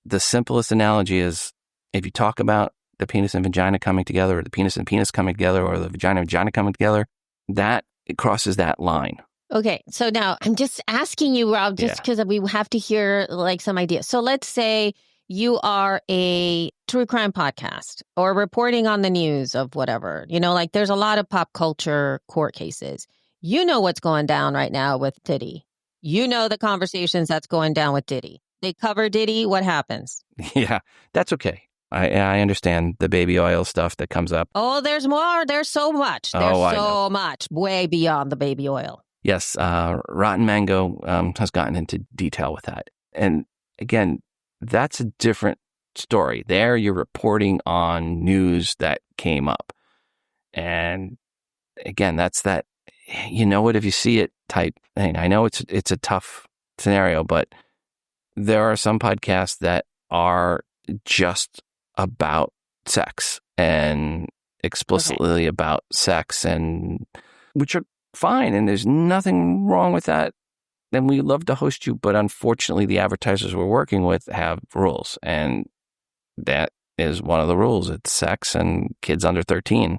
the simplest analogy is if you talk about the penis and vagina coming together, or the penis and penis coming together, or the vagina and vagina coming together, that it crosses that line. Okay. So now I'm just asking you, Rob, just because we have to hear like some ideas. So let's say you are a true crime podcast or reporting on the news of whatever, like there's a lot of pop culture court cases. You know what's going down right now with Diddy. You know the conversations that's going down with Diddy. They cover Diddy. What happens? Yeah, that's okay. I understand the baby oil stuff that comes up. Oh, there's more. There's so much. There's so much way beyond the baby oil. Yes, Rotten Mango has gotten into detail with that. And again, that's a different story. There you're reporting on news that came up. And again, that's that, you know it if you see it type thing. I know it's a tough scenario, but there are some podcasts that are just about sex and explicitly about sex, and which are fine, and there's nothing wrong with that. And we love to host you, but unfortunately the advertisers we're working with have rules, and that is one of the rules. It's sex and kids under 13.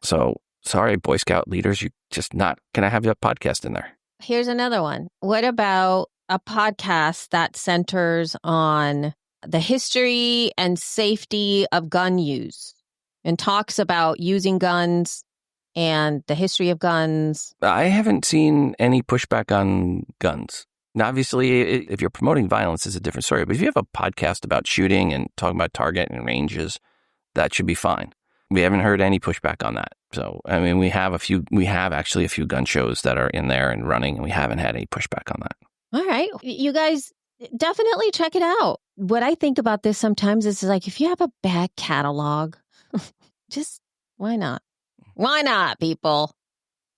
So sorry, Boy Scout leaders, you're just not going to have your podcast in there. Here's another one. What about a podcast that centers on the history and safety of gun use and talks about using guns and the history of guns? I haven't seen any pushback on guns. Now, obviously, if you're promoting violence, it's a different story. But if you have a podcast about shooting and talking about target and ranges, that should be fine. We haven't heard any pushback on that. So, I mean, we have actually a few gun shows that are in there and running, and we haven't had any pushback on that. All right. You guys definitely check it out. What I think about this sometimes is like, if you have a bad catalog, just why not? Why not, people?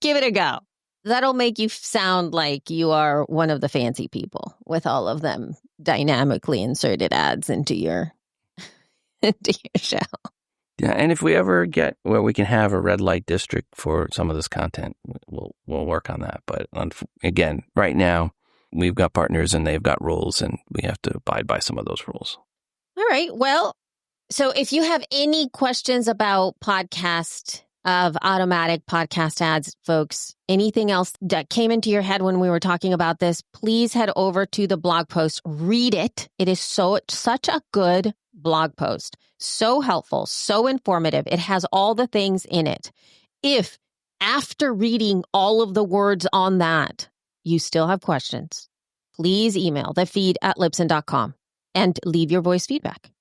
Give it a go. That'll make you sound like you are one of the fancy people with all of them dynamically inserted ads into your show. Yeah, and if we ever get where we can have a red light district for some of this content, we'll work on that. But again, right now, we've got partners and they've got rules, and we have to abide by some of those rules. All right. Well, so if you have any questions about automatic podcast ads, folks, anything else that came into your head when we were talking about this, please head over to the blog post. Read it. It is such a good blog post. So helpful, so informative. It has all the things in it. If after reading all of the words on that, you still have questions, please email thefeed@libsyn.com and leave your voice feedback.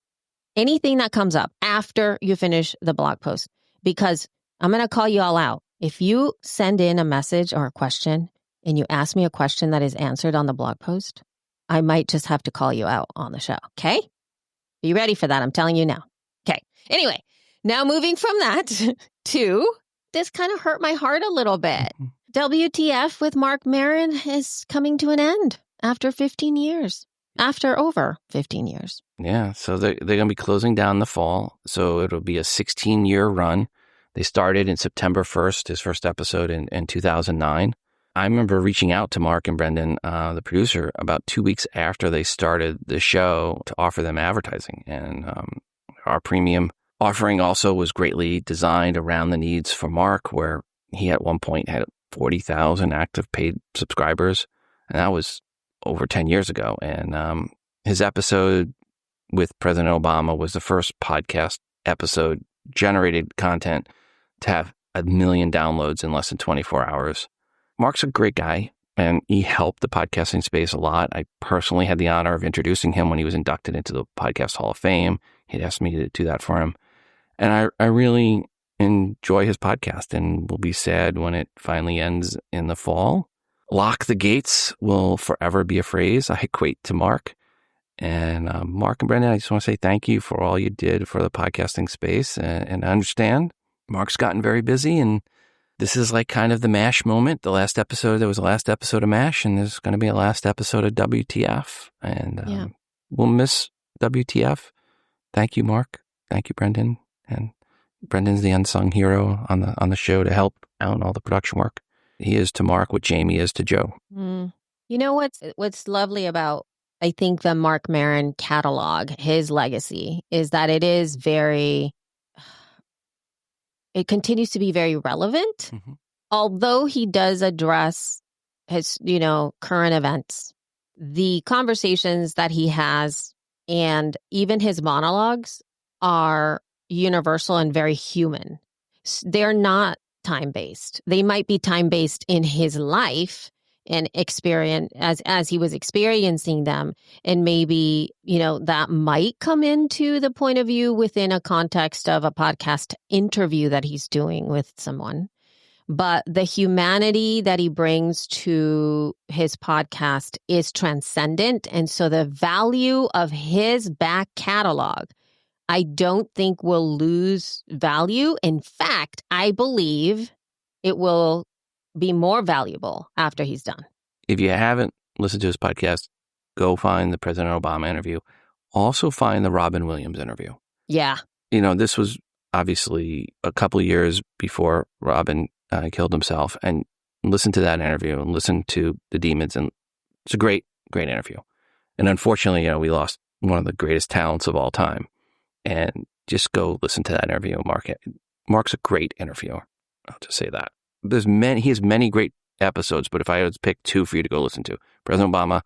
Anything that comes up after you finish the blog post, because I'm going to call you all out. If you send in a message or a question and you ask me a question that is answered on the blog post, I might just have to call you out on the show. Okay? Be ready for that. I'm telling you now. Okay. Anyway, now moving from that to this kind of hurt my heart a little bit. WTF with Marc Maron is coming to an end after 15 years. After over 15 years. Yeah. So they're going to be closing down the fall. So it'll be a 16-year run. They started in September 1st, his first episode in 2009. I remember reaching out to Mark and Brendan, the producer, about 2 weeks after they started the show to offer them advertising. And our premium offering also was greatly designed around the needs for Mark, where he at one point had 40,000 active paid subscribers. And that was over 10 years ago. And His episode with President Obama was the first podcast episode generated content to have 1 million downloads in less than 24 hours. Mark's a great guy, and he helped the podcasting space a lot. I personally had the honor of introducing him when he was inducted into the Podcast Hall of Fame. He'd asked me to do that for him. And I really enjoy his podcast and will be sad when it finally ends in the fall. Lock the gates will forever be a phrase I equate to Mark. And Mark and Brendan, I just want to say thank you for all you did for the podcasting space. And I understand Mark's gotten very busy, and this is like kind of the MASH moment. There was the last episode of MASH, and there's going to be a last episode of WTF. And we'll miss WTF. Thank you, Mark. Thank you, Brendan. And Brendan's the unsung hero on the show to help out in all the production work. He is to Mark what Jamie is to Joe. You know what's lovely about, I think, the Marc Maron catalog, his legacy, is that it continues to be very relevant. Mm-hmm. Although he does address his, current events, the conversations that he has and even his monologues are universal and very human. They're not time-based. They might be time-based in his life and experience as he was experiencing them. And maybe, that might come into the point of view within a context of a podcast interview that he's doing with someone. But the humanity that he brings to his podcast is transcendent. And so the value of his back catalog, I don't think will lose value. In fact, I believe it will be more valuable after he's done. If you haven't listened to his podcast, go find the President Obama interview. Also find the Robin Williams interview. Yeah. This was obviously a couple of years before Robin killed himself, and listen to that interview and listen to the Demons. And it's a great, great interview. And unfortunately, we lost one of the greatest talents of all time. And just go listen to that interview. Mark's a great interviewer. I'll just say that. He has many great episodes, but if I had to pick two for you to go listen to, President Obama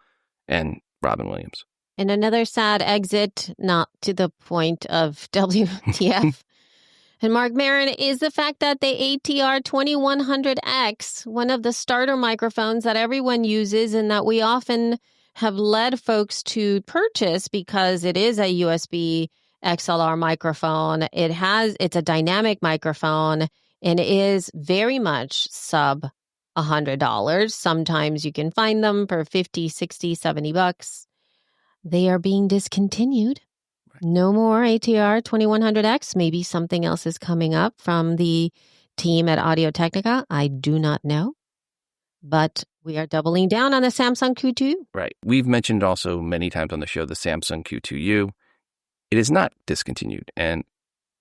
and Robin Williams. And another sad exit, not to the point of WTF, and Marc Maron, is the fact that the ATR 2100X, one of the starter microphones that everyone uses and that we often have led folks to purchase because it is a USB XLR microphone. It's a dynamic microphone. And it is very much sub $100. Sometimes you can find them for $50, $60, $70. They are being discontinued. Right. No more ATR 2100X. Maybe something else is coming up from the team at Audio-Technica. I do not know. But we are doubling down on the Samsung Q2. Right. We've mentioned also many times on the show the Samsung Q2U. It is not discontinued. And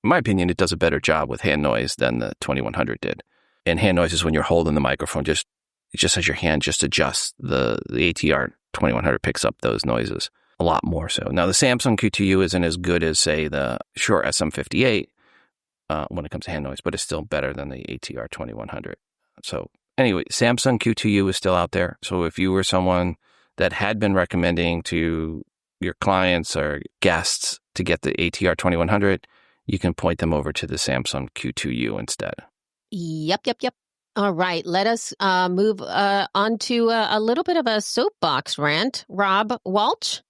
in my opinion, it does a better job with hand noise than the 2100 did. And hand noise is when you're holding the microphone, just as your hand just adjusts. The ATR 2100 picks up those noises a lot more so. Now, the Samsung Q2U isn't as good as, say, the Shure SM58 when it comes to hand noise, but it's still better than the ATR 2100. So anyway, Samsung Q2U is still out there. So if you were someone that had been recommending to your clients or guests to get the ATR 2100, you can point them over to the Samsung Q2U instead. Yep. All right. Let us move on to a little bit of a soapbox rant. Rob Walsh,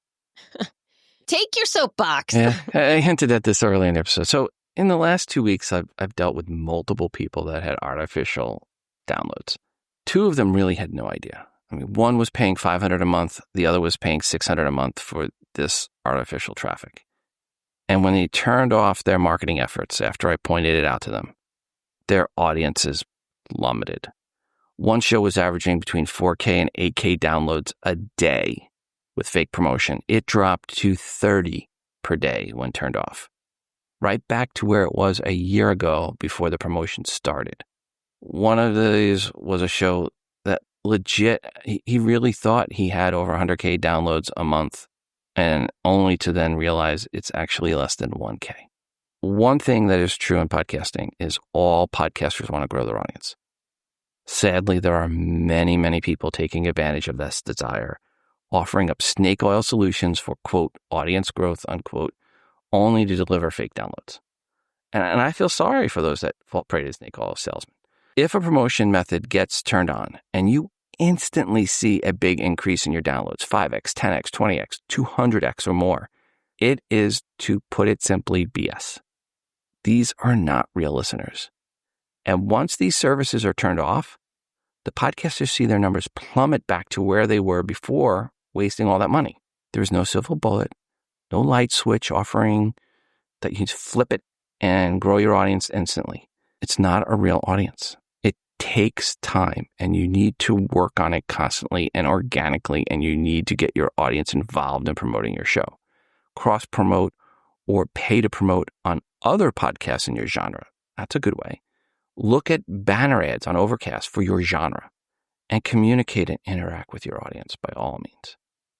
take your soapbox. Yeah, I hinted at this early in the episode. So in the last 2 weeks, I've dealt with multiple people that had artificial downloads. Two of them really had no idea. I mean, one was paying $500 a month. The other was paying $600 a month for this artificial traffic. And when they turned off their marketing efforts after I pointed it out to them, their audiences plummeted. One show was averaging between 4K and 8K downloads a day with fake promotion. It dropped to 30 per day when turned off. Right back to where it was a year ago before the promotion started. One of these was a show that legit, he really thought he had over 100K downloads a month, and only to then realize it's actually less than 1K. One thing that is true in podcasting is all podcasters want to grow their audience. Sadly, there are many, many people taking advantage of this desire offering up snake oil solutions for, quote, audience growth, unquote, only to deliver fake downloads. And I feel sorry for those that fall prey to snake oil salesmen. If a promotion method gets turned on and you instantly see a big increase in your downloads, 5x, 10x, 20x, 200x or more, it is, to put it simply, BS. These are not real listeners. And once these services are turned off, the podcasters see their numbers plummet back to where they were before wasting all that money. There's no silver bullet, no light switch offering that you can flip it and grow your audience instantly. It's not a real audience. It takes time, and you need to work on it constantly and organically, and you need to get your audience involved in promoting your show. Cross-promote or pay to promote on other podcasts in your genre. That's a good way. Look at banner ads on Overcast for your genre and communicate and interact with your audience by all means.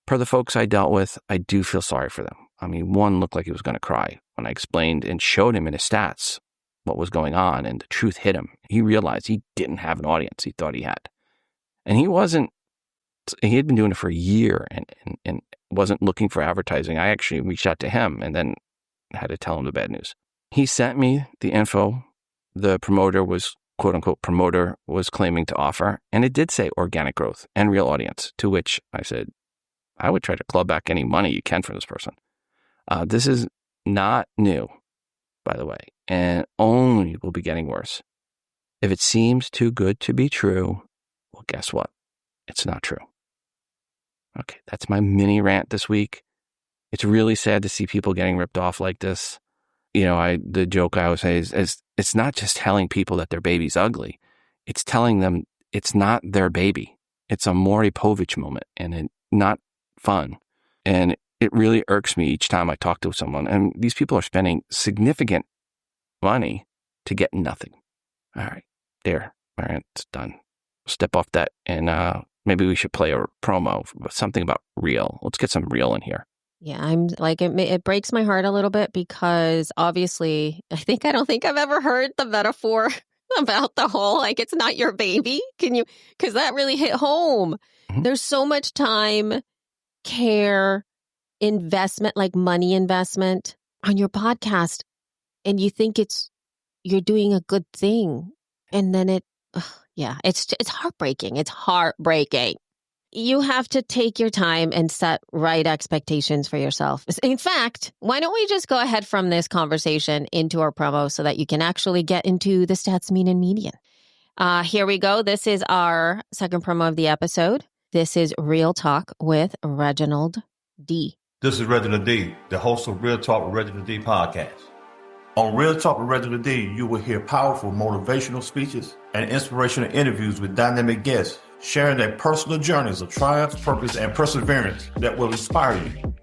Per the folks I dealt with, I do feel sorry for them. I mean, one looked like he was going to cry when I explained and showed him in his stats what was going on, and the truth hit him. He realized he didn't have an audience he thought he had. And he had been doing it for a year and wasn't looking for advertising. I actually reached out to him and then had to tell him the bad news. He sent me the info the promoter was, quote unquote, promoter was claiming to offer, and it did say organic growth and real audience, to which I said, I would try to claw back any money you can from this person. This is not new, by the way, and only will be getting worse. If it seems too good to be true, well, guess what? It's not true. Okay, that's my mini rant this week. It's really sad to see people getting ripped off like this. You know, the joke I always say is it's not just telling people that their baby's ugly. It's telling them it's not their baby. It's a Maury Povich moment, and it's not fun. And it really irks me each time I talk to someone. And these people are spending significant money to get nothing. All right, there, my rant's done. Step off that, and maybe we should play a promo, something about real. Let's get some real in here. Yeah, I'm like, it breaks my heart a little bit because obviously I don't think I've ever heard the metaphor about the whole, like, it's not your baby. Because that really hit home. Mm-hmm. There's so much time, care, investment, like money investment on your podcast. And you think you're doing a good thing. And then it's heartbreaking. It's heartbreaking. You have to take your time and set right expectations for yourself. In fact, why don't we just go ahead from this conversation into our promo so that you can actually get into the stats, mean, and median. Here we go. This is our second promo of the episode. This is Real Talk with Reginald D. This is Reginald D., the host of Real Talk with Reginald D. podcast. On Real Talk with Reginald D., you will hear powerful motivational speeches and inspirational interviews with dynamic guests, sharing their personal journeys of triumph, purpose, and perseverance that will inspire you.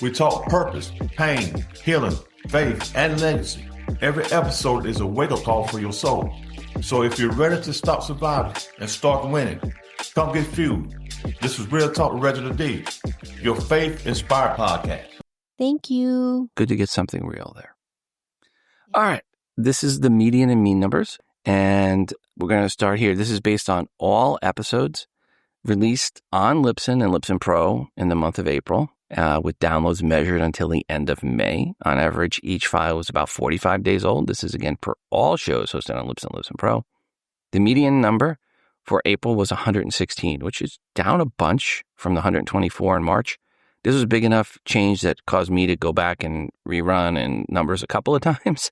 We talk purpose, pain, healing, faith, and legacy. Every episode is a wake-up call for your soul. So if you're ready to stop surviving and start winning, come get fueled. This is Real Talk with Reginald D., your faith-inspired podcast. Thank you. Good to get something real there. All right. This is the median and mean numbers. And we're going to start here. This is based on all episodes released on Libsyn and Libsyn Pro in the month of April, with downloads measured until the end of May. On average, each file was about 45 days old. This is, again, per all shows hosted on Libsyn and Libsyn Pro. The median number for April was 116, which is down a bunch from the 124 in March. This was a big enough change that caused me to go back and rerun and numbers a couple of times.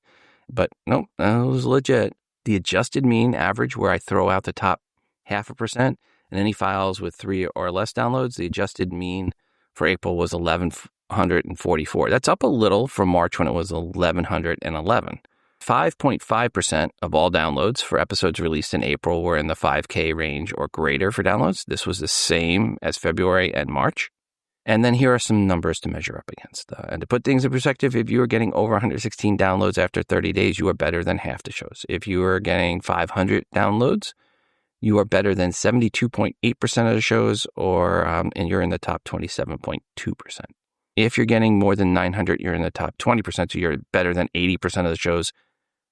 But nope, that was legit. The adjusted mean average, where I throw out the top 0.5%, and any files with 3 or less downloads, the adjusted mean for April was 1,144. That's up a little from March when it was 1,111. 5.5% of all downloads for episodes released in April were in the 5K range or greater for downloads. This was the same as February and March. And then here are some numbers to measure up against. And to put things in perspective, if you are getting over 116 downloads after 30 days, you are better than half the shows. If you are getting 500 downloads, you are better than 72.8% of the shows, and you're in the top 27.2%. If you're getting more than 900, you're in the top 20%, so you're better than 80% of the shows.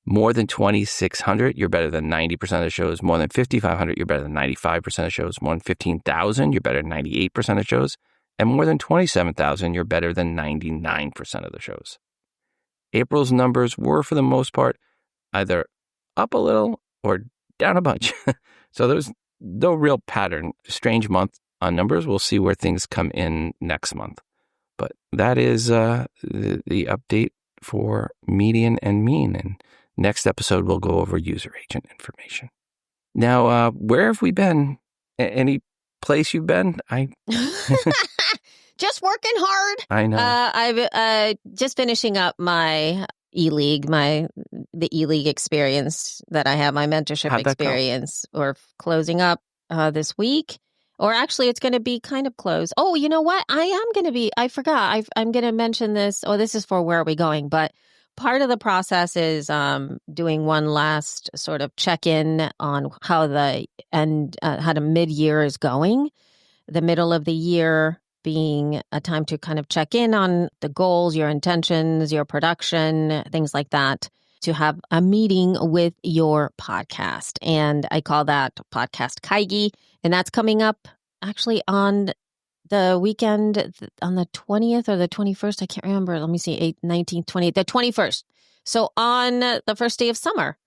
More than 2,600, you're better than 90% of the shows. More than 5,500, you're better than 95% of shows. More than 15,000, you're better than 98% of shows. and more than 27,000, you're better than 99% of the shows. April's numbers were, for the most part, either up a little or down a bunch. So there's no real pattern. Strange month on numbers. We'll see where things come in next month. But that is the update for median and mean. And next episode, we'll go over user agent information. Now, where have we been? Any place you've been? Just working hard. I know. I've just finishing up my E-League, the E-League experience that I have, my mentorship experience, or closing up this week. Or actually, it's going to be kind of close. Oh, you know what? I forgot. I'm going to mention this. Oh, this is for Where Are We Going? But part of the process is doing one last sort of check-in on how the mid-year is going. The middle of the year being a time to kind of check in on the goals, your intentions, your production, things like that, to have a meeting with your podcast. And I call that Podcast Kaigi. And that's coming up actually on the weekend, on the 20th or the 21st. I can't remember. Let me see, 8th, 19th, 20th, the 21st. So on the first day of summer.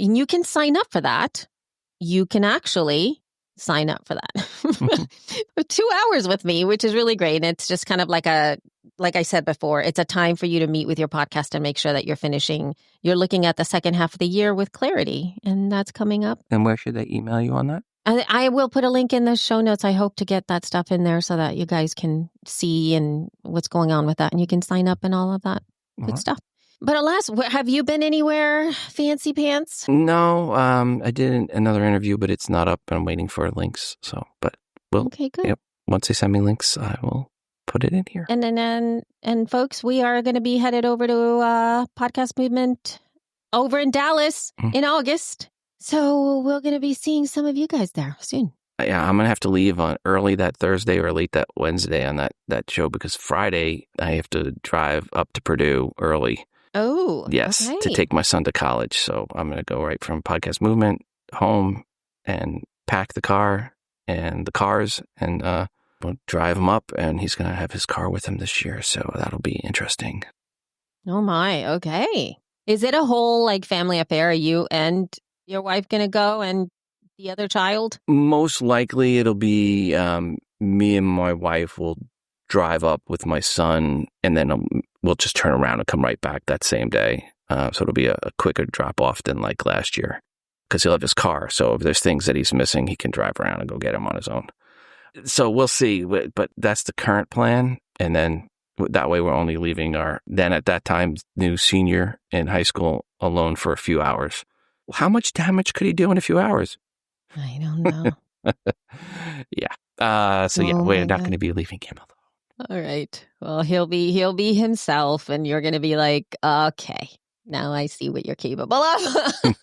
And you can sign up for that. You can actually sign up for that. 2 hours with me, which is really great. And it's just kind of like I said before, it's a time for you to meet with your podcast and make sure that you're looking at the second half of the year with clarity. And that's coming up. And where should they email you on that? I will put a link in the show notes. I hope to get that stuff in there so that you guys can see and what's going on with that. And you can sign up and all of that good stuff. But alas, have you been anywhere fancy pants? No, I did another interview, but it's not up. I'm waiting for links. So, but okay, good. Yep. Once they send me links, I will put it in here. And folks, we are going to be headed over to Podcast Movement over in Dallas in August. So we're going to be seeing some of you guys there soon. Yeah, I'm going to have to leave on early that Thursday or late that Wednesday on that show because Friday I have to drive up to Purdue early. Oh, yes, okay. To take my son to college. So I'm going to go right from Podcast Movement home and pack the car and the cars and we'll drive him up. And he's going to have his car with him this year. So that'll be interesting. Oh, my. Okay. Is it a whole family affair? Are you and your wife going to go and the other child? Most likely it'll be me and my wife will drive up with my son and then we'll just turn around and come right back that same day. So it'll be a quicker drop off than like last year because he'll have his car. So if there's things that he's missing, he can drive around and go get them on his own. So we'll see. But that's the current plan. And then that way we're only leaving our then at that time new senior in high school alone for a few hours. How much damage could he do in a few hours? I don't know. Yeah. We're not going to be leaving him alone. All right. Well, he'll be himself, and you're going to be like, okay, now I see what you're capable of. Oh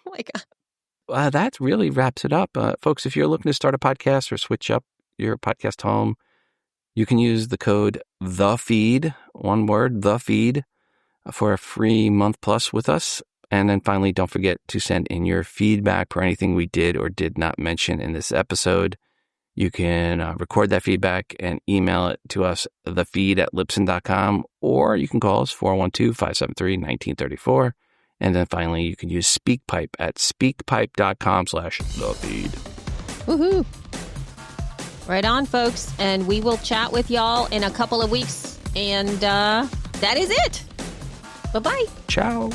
my God. That really wraps it up. Folks, if you're looking to start a podcast or switch up your podcast home, you can use the code THEFEED, one word, THEFEED, for a free month plus with us. And then finally, don't forget to send in your feedback for anything we did or did not mention in this episode. You can record that feedback and email it to us, thefeed@libsyn.com, or you can call us 412-573-1934. And then finally, you can use SpeakPipe at speakpipe.com/thefeed. Woohoo! Right on, folks. And we will chat with y'all in a couple of weeks. And that is it. Bye-bye. Ciao.